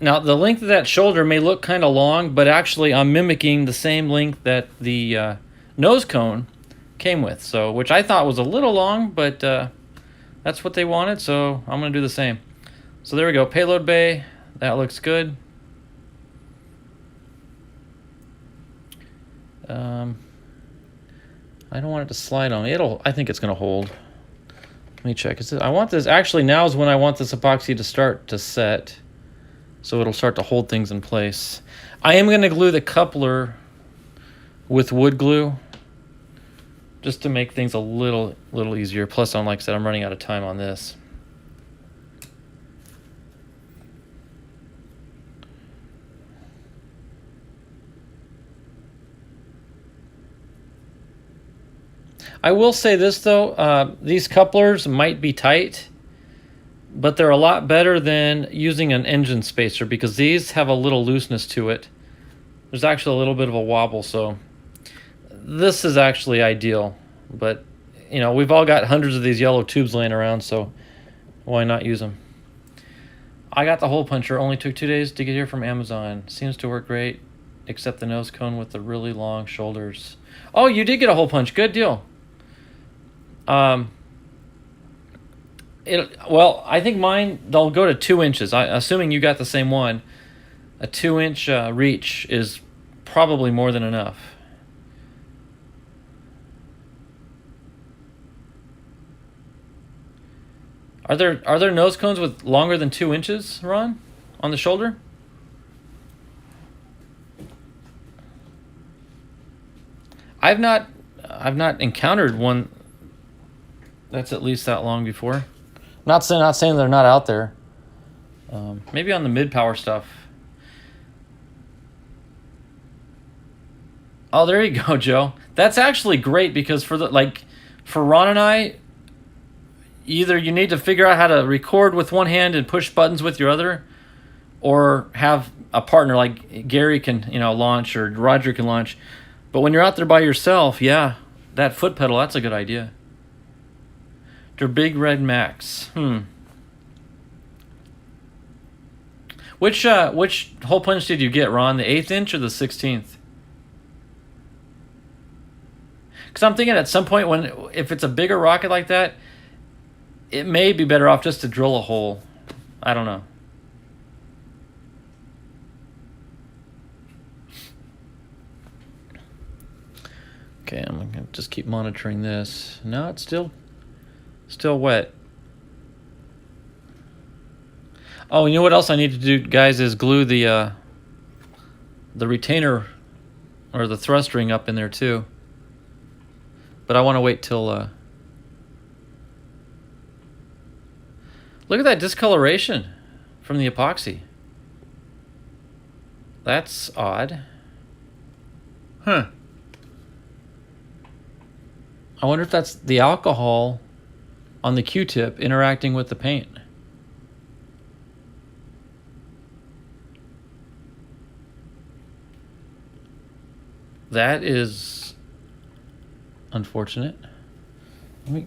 Now the length of that shoulder may look kind of long, but actually I'm mimicking the same length that the nose cone came with, so which I thought was a little long, but that's what they wanted, so I'm gonna do the same. So there we go, payload bay, that looks good. I don't want it to slide on me. I think it's gonna hold. Let me check. I want this, actually now is when I want this epoxy to start to set, so it'll start to hold things in place. I am gonna glue the coupler with wood glue, just to make things a little easier. Plus, like I said, I'm running out of time on this. I will say this though, these couplers might be tight, but they're a lot better than using an engine spacer because these have a little looseness to it. There's actually a little bit of a wobble, so this is actually ideal. But, we've all got hundreds of these yellow tubes laying around, so why not use them? I got the hole puncher. Only took 2 days to get here from Amazon. Seems to work great, except the nose cone with the really long shoulders. Oh, you did get a hole punch. Good deal. Well, I think mine, they'll go to 2 inches. Assuming you got the same one, a 2-inch reach is probably more than enough. Are there nose cones with longer than 2 inches, Ron, on the shoulder? I've not encountered one that's at least that long before. Not saying they're not out there. Maybe on the mid power stuff. Oh, there you go, Joe. That's actually great because for Ron and I, either you need to figure out how to record with one hand and push buttons with your other, or have a partner like Gary can launch, or Roger can launch. But when you're out there by yourself, yeah, that foot pedal, that's a good idea. Der Big Red Max. Which hole punch did you get, Ron? The 1/8 inch or the 16th? Because I'm thinking at some point if it's a bigger rocket like that, it may be better off just to drill a hole. I don't know. Okay, I'm gonna just keep monitoring this. No, it's still wet. Oh, you know what else I need to do, guys, is glue the retainer or the thrust ring up in there too. But I want to wait till look at that discoloration from the epoxy. That's odd. Huh. I wonder if that's the alcohol on the Q-tip interacting with the paint. That is unfortunate. Let me...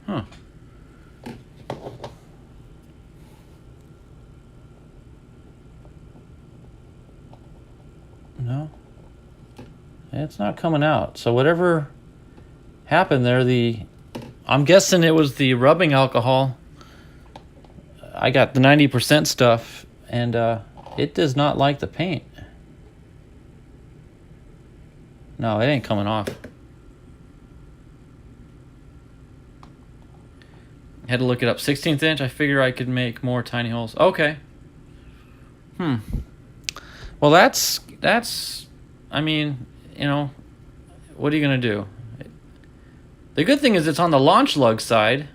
Huh. No. It's not coming out. So whatever happened there, I'm guessing it was the rubbing alcohol. I got the 90% stuff, and it does not like the paint. No, it ain't coming off. Had to look it up. 16th inch, I figure I could make more tiny holes. Okay. Well, that's I mean, what are you going to do? The good thing is it's on the launch lug side.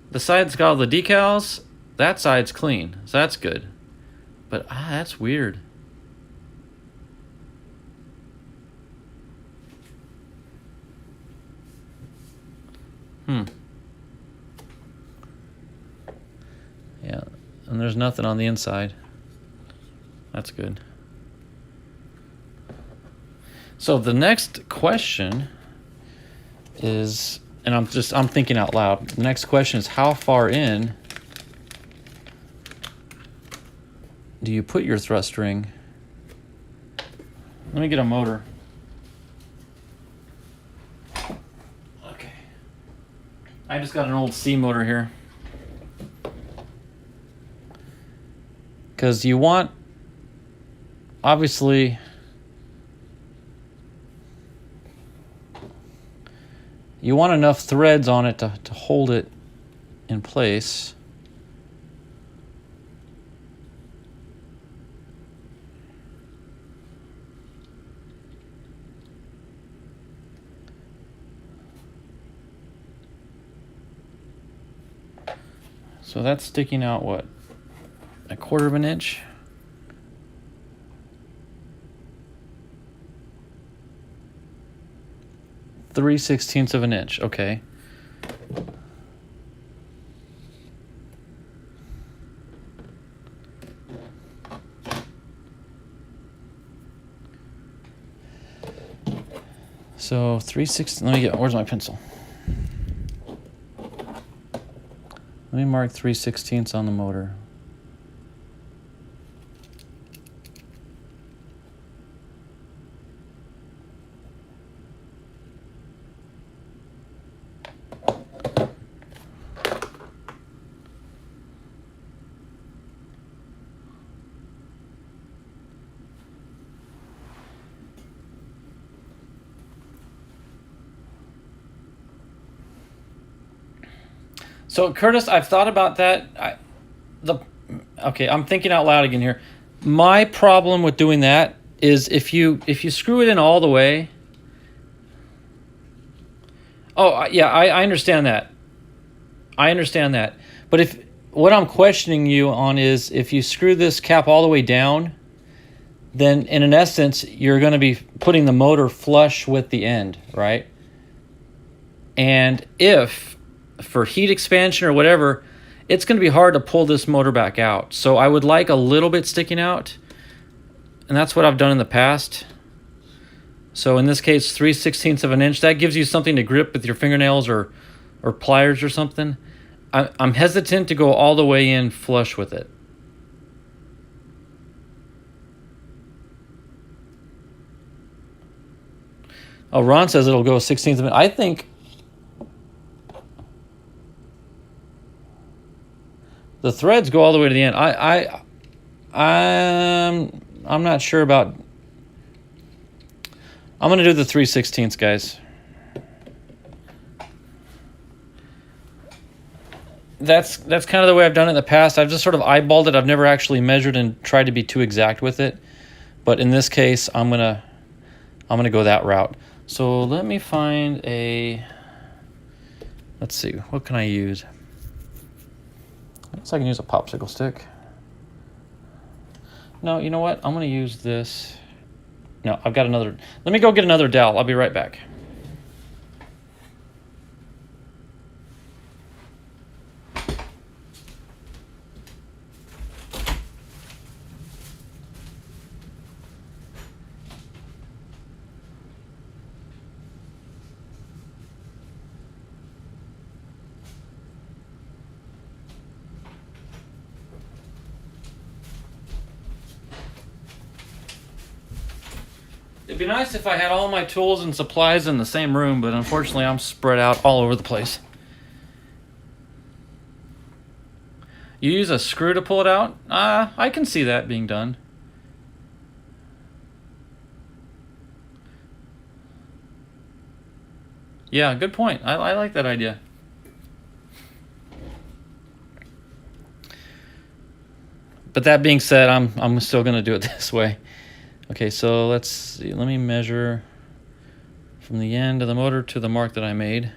The side that's got all the decals, that side's clean. So that's good. But that's weird. Yeah, and there's nothing on the inside. That's good. So the next question is, and I'm thinking out loud. The next question is, how far in do you put your thrust ring? Let me get a motor. Okay. I just got an old C motor here. Because you want, obviously, you want enough threads on it to hold it in place. So that's sticking out, what, 1/4 of an inch? Three 3/16 of an inch. Okay. So 3/16. Let me get. Where's my pencil? Let me mark 3/16 on the motor. So Curtis, I've thought about that. Okay, I'm thinking out loud again here. My problem with doing that is if you screw it in all the way. Oh yeah, I understand that. I understand that. But if what I'm questioning you on is if you screw this cap all the way down, then in an essence you're going to be putting the motor flush with the end, right? And if for heat expansion or whatever, it's going to be hard to pull this motor back out. So I would like a little bit sticking out, and that's what I've done in the past. So in this case, 3/16 of an inch. That gives you something to grip with your fingernails or pliers or something. I'm hesitant to go all the way in flush with it. Oh, Ron says it'll go 16th of an inch. I think the threads go all the way to the end. I'm not sure about. I'm gonna do the 3/16, guys. That's kind of the way I've done it in the past. I've just sort of eyeballed it. I've never actually measured and tried to be too exact with it. But in this case, I'm gonna go that route. So let me find a. Let's see. What can I use? I guess I can use a popsicle stick. No, you know what? I'm gonna use this. No, I've got another. Let me go get another dowel. I'll be right back. It'd be nice if I had all my tools and supplies in the same room, but unfortunately I'm spread out all over the place. You use a screw to pull it out? I can see that being done. Yeah, good point. I like that idea. But that being said, I'm still gonna do it this way. Okay, so let's see. Let me measure from the end of the motor to the mark that I made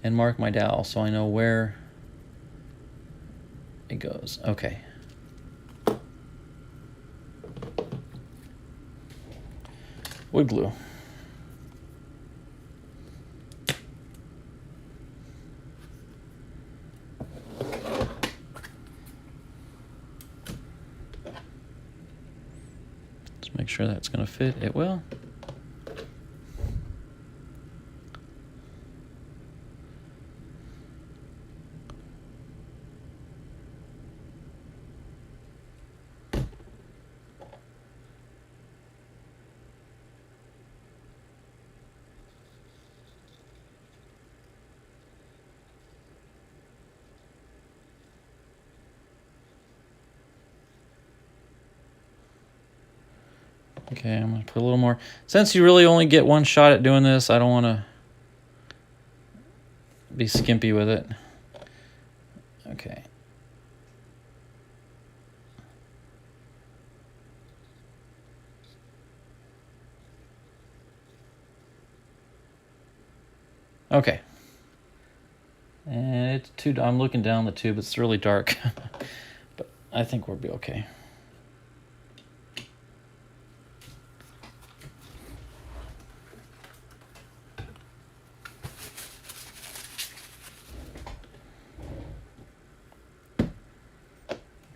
and mark my dowel so I know where it goes. Okay. Wood glue. Let's make sure that's going to fit. It will. Okay, I'm going to put a little more. Since you really only get one shot at doing this, I don't want to be skimpy with it. Okay. Okay. And it's too. I'm looking down the tube. It's really dark, but I think we'll be okay.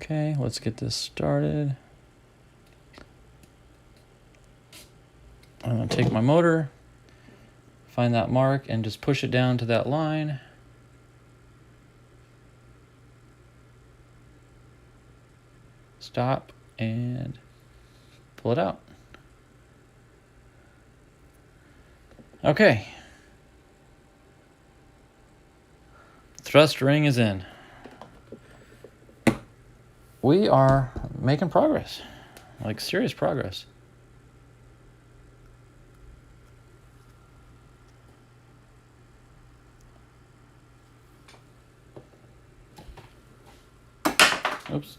Okay, let's get this started. I'm going to take my motor, find that mark, and just push it down to that line. Stop and pull it out. Okay. Thrust ring is in. We are making progress, like serious progress. Oops.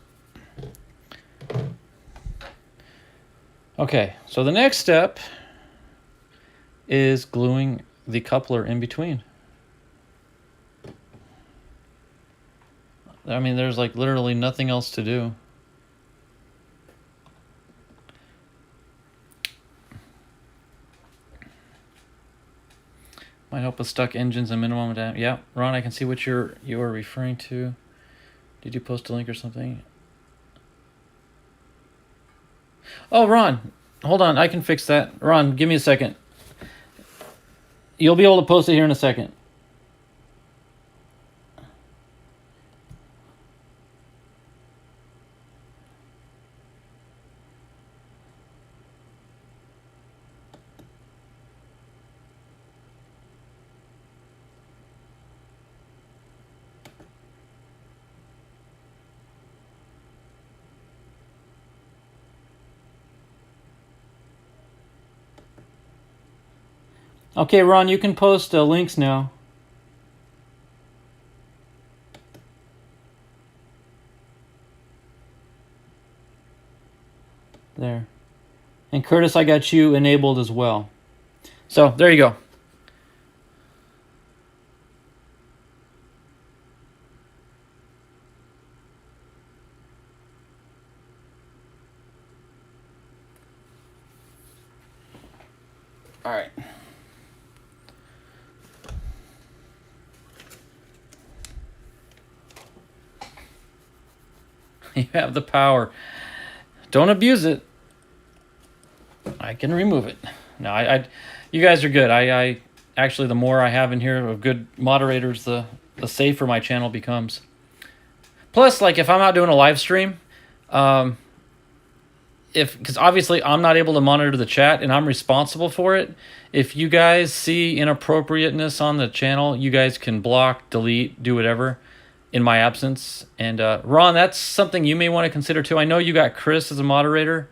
Okay, so the next step is gluing the coupler in between. I mean, there's like literally nothing else to do. Might help with stuck engines and minimum damage. Yeah, Ron, I can see what you are referring to. Did you post a link or something? Oh, Ron, hold on. I can fix that. Ron, give me a second. You'll be able to post it here in a second. Okay, Ron, you can post links now. There. And Curtis, I got you enabled as well. So, there you go. All right. You have the power. Don't abuse it. I can remove it. No, you guys are good. I actually, the more I have in here of good moderators, the safer my channel becomes. Plus, like if I'm out doing a live stream, because obviously I'm not able to monitor the chat and I'm responsible for it. If you guys see inappropriateness on the channel, you guys can block, delete, do whatever in my absence. And Ron, that's something you may want to consider too. I know you got Chris as a moderator.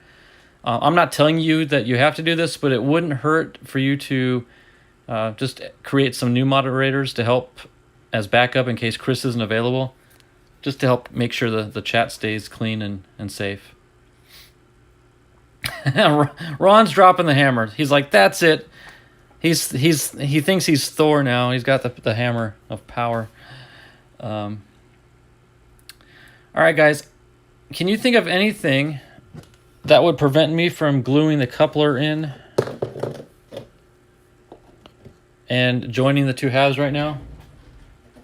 I'm not telling you that you have to do this, but it wouldn't hurt for you to just create some new moderators to help as backup in case Chris isn't available, just to help make sure the chat stays clean and safe. Ron's dropping the hammer. He's like, that's it. He thinks he's Thor now. He's got the hammer of power. All right, guys. Can you think of anything that would prevent me from gluing the coupler in and joining the two halves right now?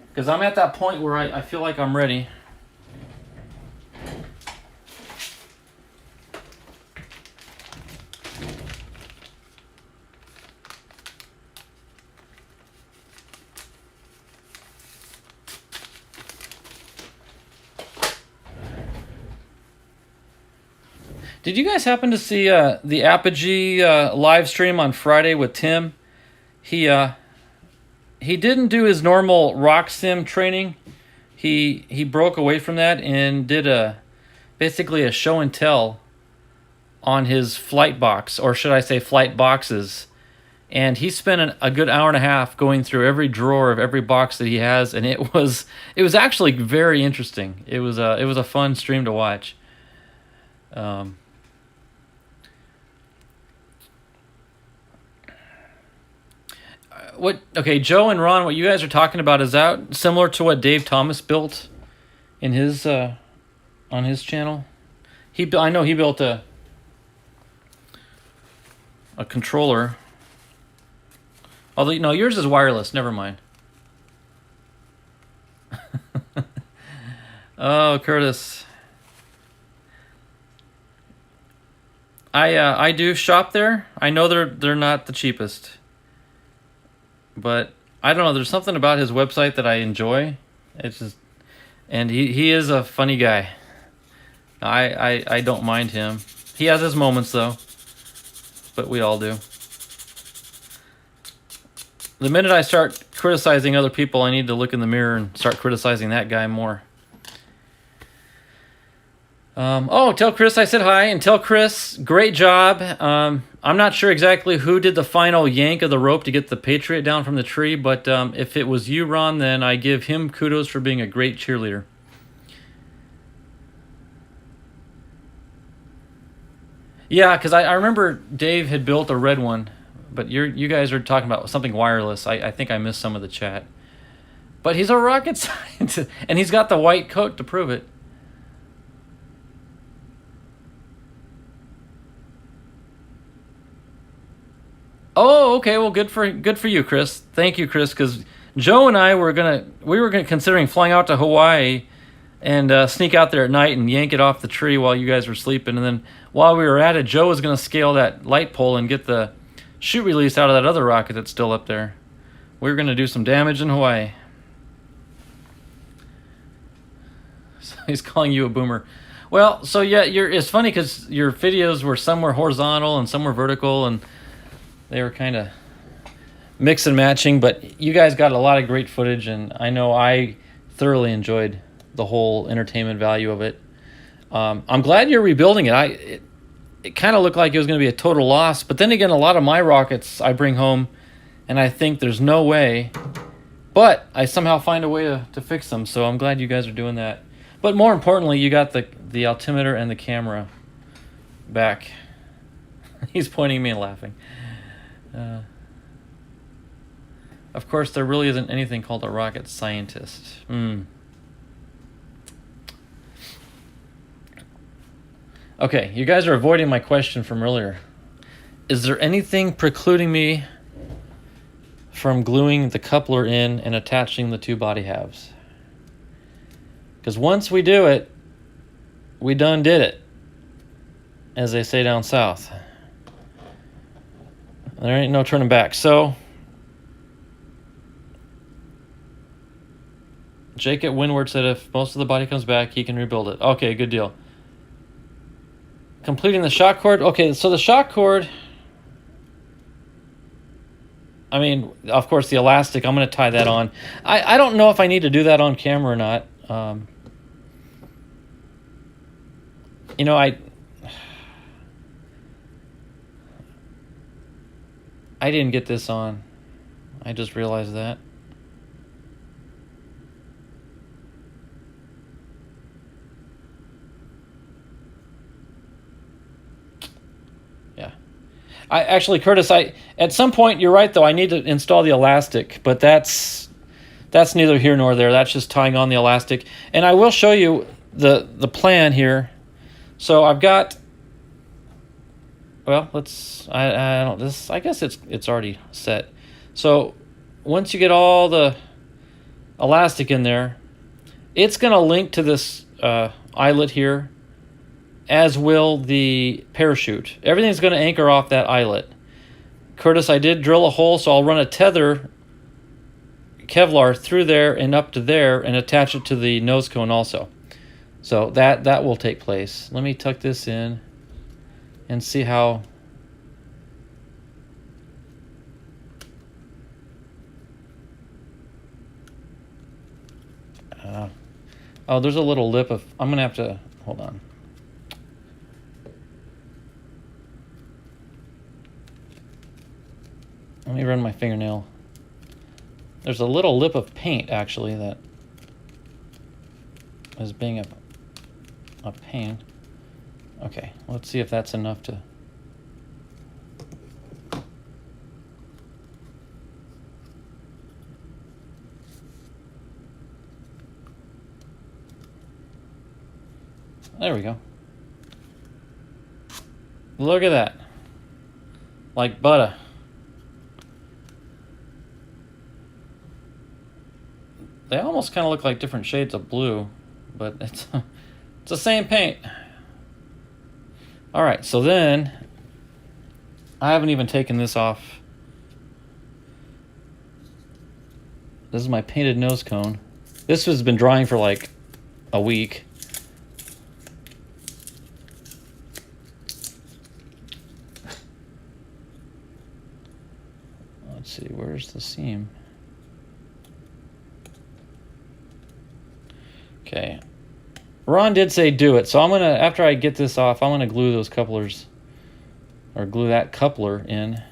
Because I'm at that point where I feel like I'm ready. Did you guys happen to see the Apogee live stream on Friday with Tim? He didn't do his normal rock sim training. He broke away from that and did basically a show and tell on his flight box, or should I say flight boxes. And he spent a good hour and a half going through every drawer of every box that he has, and it was actually very interesting. It was a fun stream to watch. Okay, Joe and Ron, what you guys are talking about, is that similar to what Dave Thomas built in his on his channel? I know he built a controller. Although no, yours is wireless. Never mind. Oh, Curtis. I do shop there. I know they're not the cheapest. But I don't know, there's something about his website that I enjoy. It's just, and he is a funny guy. I don't mind him. He has his moments though, but we all do. The minute I start criticizing other people, I need to look in the mirror and start criticizing that guy more. Tell Chris I said hi, and tell Chris, great job. I'm not sure exactly who did the final yank of the rope to get the Patriot down from the tree, but if it was you, Ron, then I give him kudos for being a great cheerleader. Yeah, because I remember Dave had built a red one, but you guys are talking about something wireless. I think I missed some of the chat. But he's a rocket scientist, and he's got the white coat to prove it. Oh, okay. Well, good for you, Chris. Thank you, Chris. Because Joe and I were gonna considering flying out to Hawaii and sneak out there at night and yank it off the tree while you guys were sleeping. And then while we were at it, Joe was gonna scale that light pole and get the chute release out of that other rocket that's still up there. We were gonna do some damage in Hawaii. So he's calling you a boomer. Well, so yeah, it's funny because your videos were some were horizontal and some were vertical, and they were kind of mix and matching, but you guys got a lot of great footage, and I know I thoroughly enjoyed the whole entertainment value of it. I'm glad you're rebuilding it. It kind of looked like it was going to be a total loss, but then again, a lot of my rockets I bring home, and I think there's no way, but I somehow find a way to fix them, so I'm glad you guys are doing that. But more importantly, you got the altimeter and the camera back. He's pointing at me and laughing. Of course, there really isn't anything called a rocket scientist. Okay, you guys are avoiding my question from earlier. Is there anything precluding me from gluing the coupler in and attaching the two body halves? Because once we do it, we done did it, as they say down south. There ain't no turning back. So, Jake at Windward said if most of the body comes back, he can rebuild it. Okay, good deal. Completing the shock cord. Okay, so the shock cord, I mean, of course, the elastic, I'm going to tie that on. I don't know if I need to do that on camera or not. You know, I didn't get this on. I just realized that. Yeah. Actually, Curtis, at some point, you're right, though. I need to install the elastic, but that's neither here nor there. That's just tying on the elastic. And I will show you the plan here. So I've got, well, I guess it's already set. So once you get all the elastic in there, it's going to link to this eyelet here, as will the parachute. Everything's going to anchor off that eyelet. Curtis, I did drill a hole, so I'll run a tether Kevlar through there and up to there and attach it to the nose cone also. So that will take place. Let me tuck this in and see how. Oh, there's a little lip of. I'm gonna have to hold on. Let me run my fingernail. There's a little lip of paint actually that is being a pain. Okay, let's see if that's enough to. There we go. Look at that. Like butter. They almost kind of look like different shades of blue, but it's the same paint. All right, so then I haven't even taken this off. This is my painted nose cone. This has been drying for like a week. Let's see, where's the seam? Okay. Ron did say do it, so I'm gonna, after I get this off, I'm gonna glue those couplers, or glue that coupler in.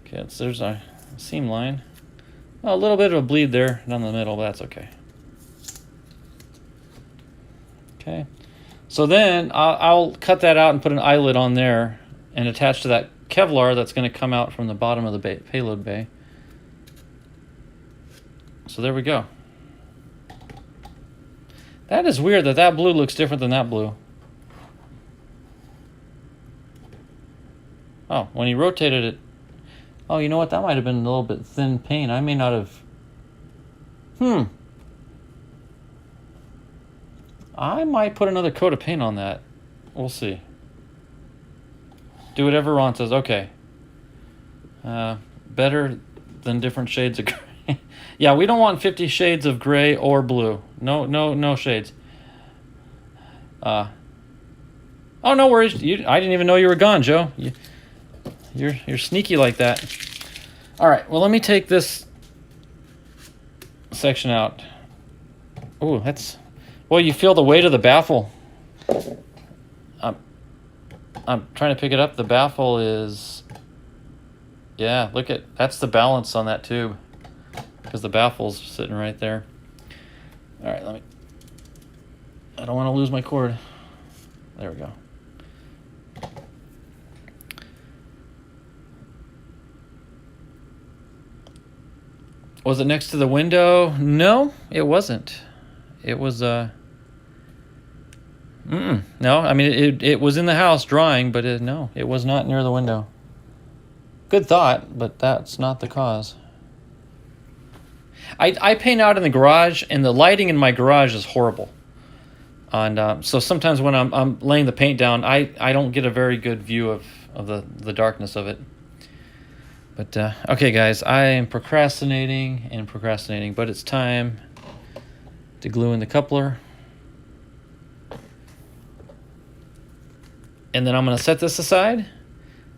Okay, so there's a seam line. Well, a little bit of a bleed there down the middle, but that's okay. Okay. So then I'll cut that out and put an eyelid on there and attach to that Kevlar that's going to come out from the bottom of the payload bay. So there we go. That is weird that that blue looks different than that blue. Oh, when he rotated it. Oh, you know what? That might have been a little bit thin paint. I may not have. I might put another coat of paint on that. We'll see. Do whatever Ron says. Okay. Better than different shades of gray. Yeah, we don't want 50 shades of gray or blue. No shades. Oh, no worries. I didn't even know you were gone, Joe. You're sneaky like that. All right. Well, let me take this section out. Ooh, that's. Well, you feel the weight of the baffle. I'm trying to pick it up. The baffle is. Yeah, look at that's the balance on that tube, because the baffle's sitting right there. All right, let me. I don't want to lose my cord. There we go. Was it next to the window? No, it wasn't. It was no, I mean it was in the house drying, but no, it was not near the window. Good thought, but that's not the cause. I paint out in the garage, and the lighting in my garage is horrible. And so sometimes when I'm laying the paint down, I don't get a very good view of the darkness of it. But okay, guys, I am procrastinating, but it's time to glue in the coupler. And then I'm going to set this aside,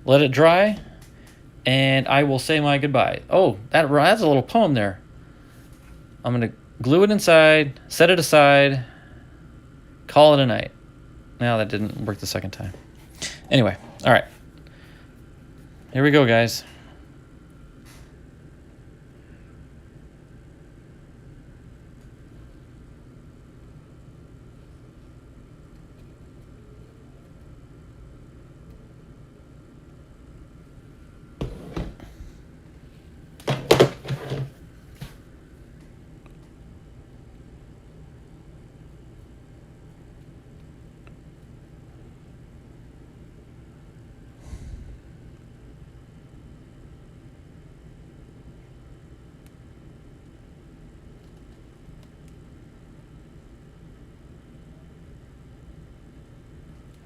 let it dry, and I will say my goodbye. Oh, that's a little poem there. I'm going to glue it inside, set it aside, call it a night. Now that didn't work the second time. Anyway, all right. Here we go, guys.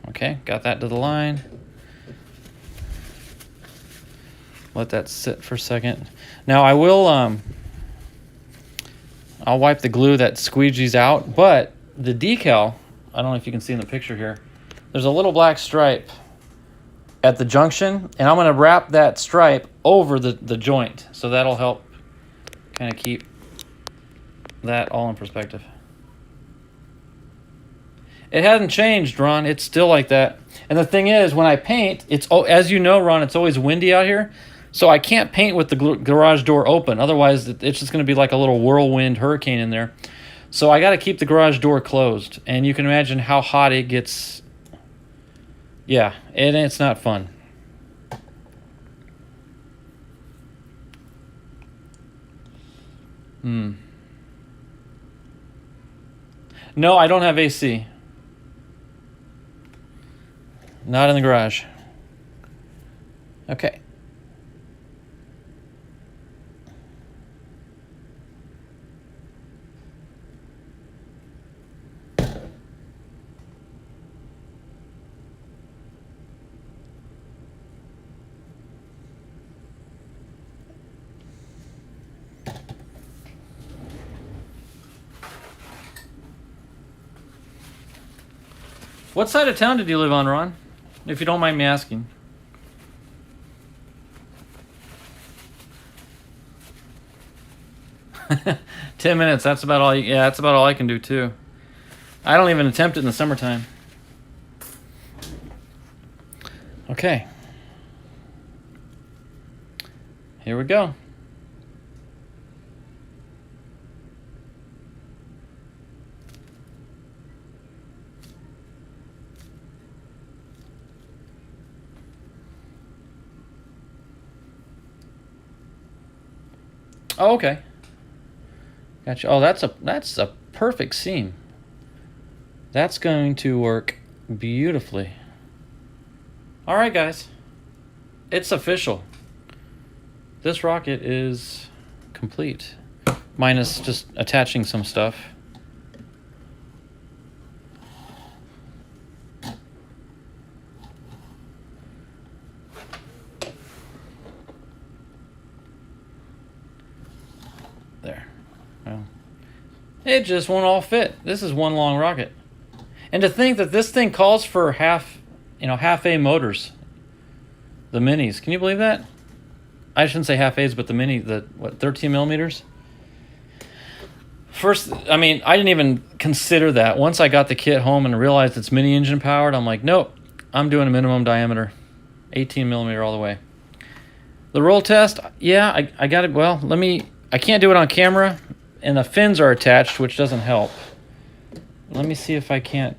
Okay, got that to the line. Let that sit for a second. Now I will, I'll wipe the glue that squeegees out, but the decal, I don't know if you can see in the picture here, there's a little black stripe at the junction, and I'm going to wrap that stripe over the joint, so that'll help kind of keep that all in perspective. It hasn't changed, Ron. It's still like that. And the thing is, when I paint, as you know, Ron, it's always windy out here. So I can't paint with the garage door open. Otherwise, it's just going to be like a little whirlwind hurricane in there. So I got to keep the garage door closed. And you can imagine how hot it gets. Yeah, and it's not fun. No, I don't have AC. Not in the garage. Okay. What side of town did you live on, Ron? If you don't mind me asking. $10 minutes. That's about all. Yeah, that's about all I can do too. I don't even attempt it in the summertime. Okay. Here we go. Oh, okay. Gotcha. Oh, that's a perfect seam. That's going to work beautifully. All right, guys. It's official. This rocket is complete. Minus just attaching some stuff. There. Well, it just won't all fit. This is one long rocket. And to think that this thing calls for half A motors. The minis. Can you believe that? I shouldn't say half A's, but the mini, 13 millimeters? First, I mean, I didn't even consider that. Once I got the kit home and realized it's mini engine powered, I'm like, nope, I'm doing a minimum diameter. 18 millimeter all the way. The roll test, yeah, I got it. Well, I can't do it on camera, and the fins are attached, which doesn't help. Let me see if I can't.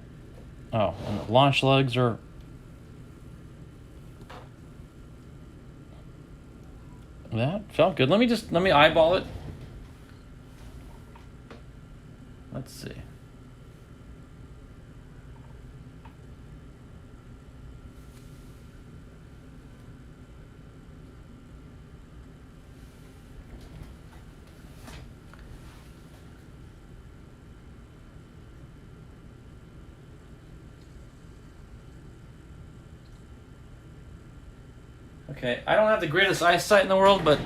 Oh, and the launch lugs are. That felt good. Let me eyeball it. Let's see. Okay, I don't have the greatest eyesight in the world, but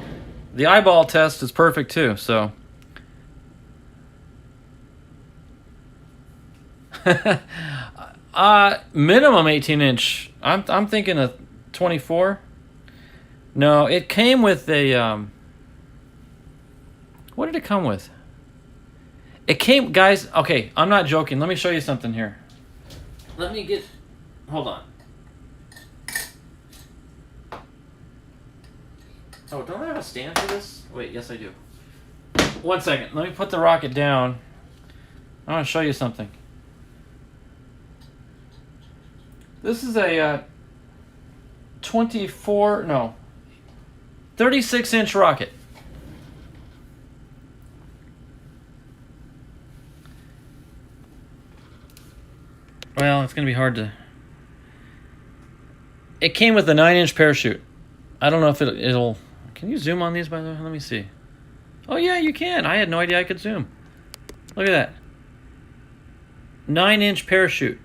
the eyeball test is perfect too, so. Minimum 18-inch. I'm thinking a 24. No, it came with a what did it come with? It came, guys, okay, I'm not joking. Let me show you something here. Hold on. Oh, don't I have a stand for this? Wait, yes I do. 1 second. Let me put the rocket down. I want to show you something. This is a 36-inch rocket. Well, it's going to be hard to... It came with a 9-inch parachute. I don't know if it'll... Can you zoom on these, by the way? Let me see. Oh, yeah, you can. I had no idea I could zoom. Look at that. 9-inch parachute.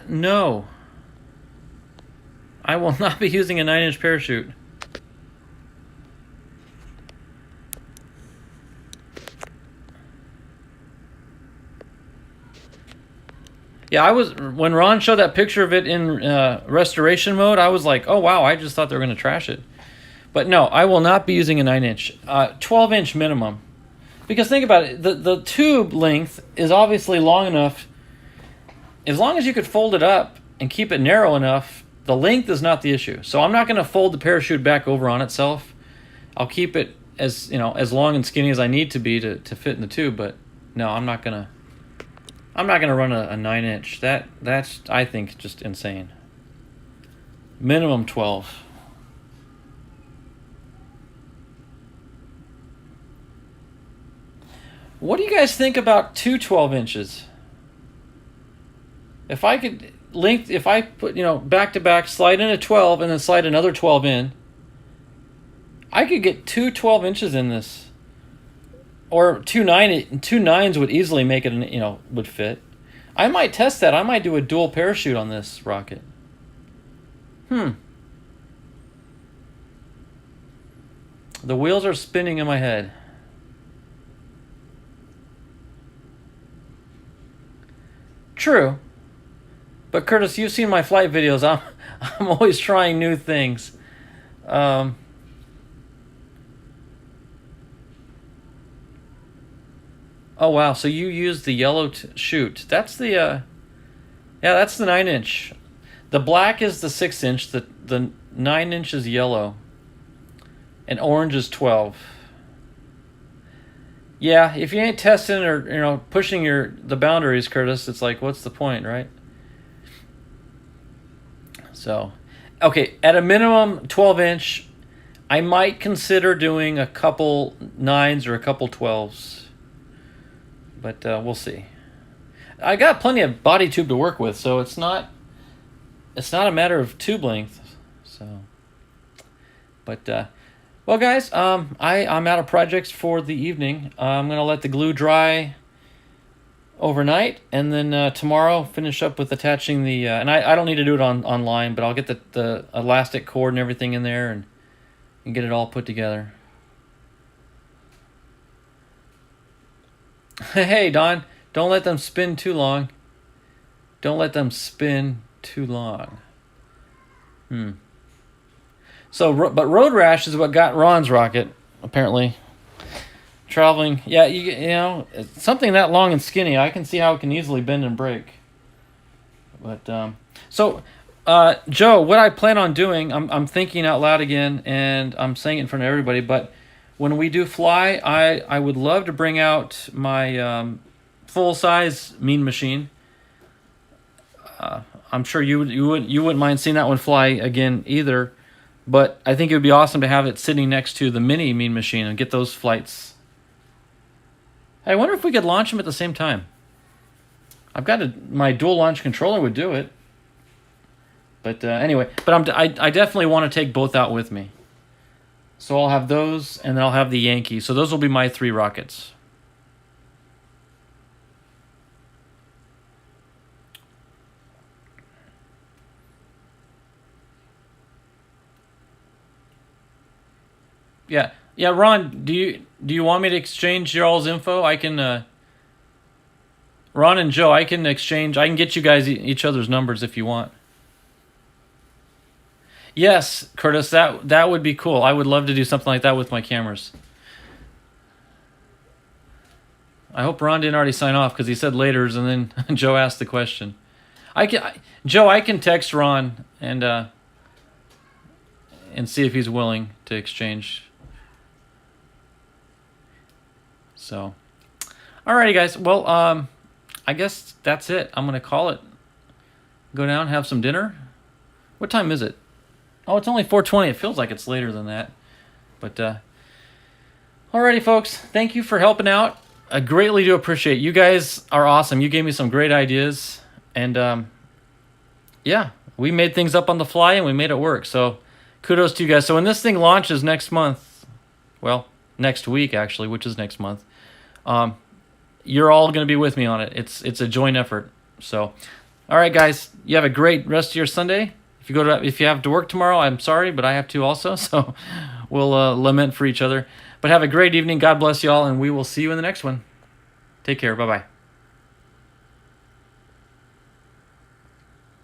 No. I will not be using a 9-inch parachute. Yeah, when Ron showed that picture of it in restoration mode, I was like, oh wow, I just thought they were going to trash it. But no, I will not be using a 9-inch. 12-inch minimum. Because think about it, the tube length is obviously long enough. As long as you could fold it up and keep it narrow enough, the length is not the issue. So I'm not going to fold the parachute back over on itself. I'll keep it as long and skinny as I need to be to fit in the tube, but no, I'm not going to run a 9-inch. That's I think just insane. Minimum 12. What do you guys think about 12 inches? If I could if I put, back to back, slide in a 12 and then slide another 12 in, I could get 12 inches in this. Or 2 9s would easily make it, would fit. I might test that. I might do a dual parachute on this rocket. The wheels are spinning in my head. True. But Curtis, you've seen my flight videos. I'm always trying new things. Oh wow, so you use the yellow chute. That's the that's the 9-inch. The black is the 6-inch. The 9-inch is yellow. And orange is 12. Yeah, if you ain't testing or pushing the boundaries, Curtis, it's like, what's the point, right? So, Okay, at a minimum 12-inch. I might consider doing a couple 9s or a couple 12s, but we'll see. I got plenty of body tube to work with, so it's not a matter of tube length. So, but well, guys, I'm out of projects for the evening. I'm gonna let the glue dry overnight, and then tomorrow finish up with attaching the. And I don't need to do it online, but I'll get the elastic cord and everything in there and get it all put together. Hey, Don, don't let them spin too long. Don't let them spin too long. So, but road rash is what got Ron's rocket, apparently. Traveling, yeah, you know, something that long and skinny, I can see how it can easily bend and break. But, Joe, what I plan on doing, I'm thinking out loud again, and I'm saying it in front of everybody, but when we do fly, I would love to bring out my full-size Mean Machine. I'm sure you wouldn't mind seeing that one fly again either, but I think it would be awesome to have it sitting next to the mini Mean Machine and get those flights. I wonder if we could launch them at the same time. I've got my dual launch controller would do it. But anyway, I definitely want to take both out with me. So I'll have those, and then I'll have the Yankee. So those will be my 3 rockets. Yeah, Ron, do you want me to exchange your all's info? I can. Ron and Joe, I can exchange. I can get you guys each other's numbers if you want. Yes, Curtis, that would be cool. I would love to do something like that with my cameras. I hope Ron didn't already sign off because he said laters, and then Joe asked the question. I can text Ron and see if he's willing to exchange. So, alrighty, guys. Well, I guess that's it. I'm gonna call it. Go down, have some dinner. What time is it? Oh, it's only 4:20. It feels like it's later than that. But, alrighty, folks. Thank you for helping out. I greatly do appreciate it. You guys are awesome. You gave me some great ideas. And, yeah, we made things up on the fly and we made it work. So, kudos to you guys. So, when this thing launches next month, well, next week, actually, which is next month, you're all going to be with me on it. It's a joint effort. So, all right, guys. You have a great rest of your Sunday. If you have to work tomorrow, I'm sorry, but I have to also. So we'll lament for each other. But have a great evening. God bless you all, and we will see you in the next one. Take care. Bye-bye.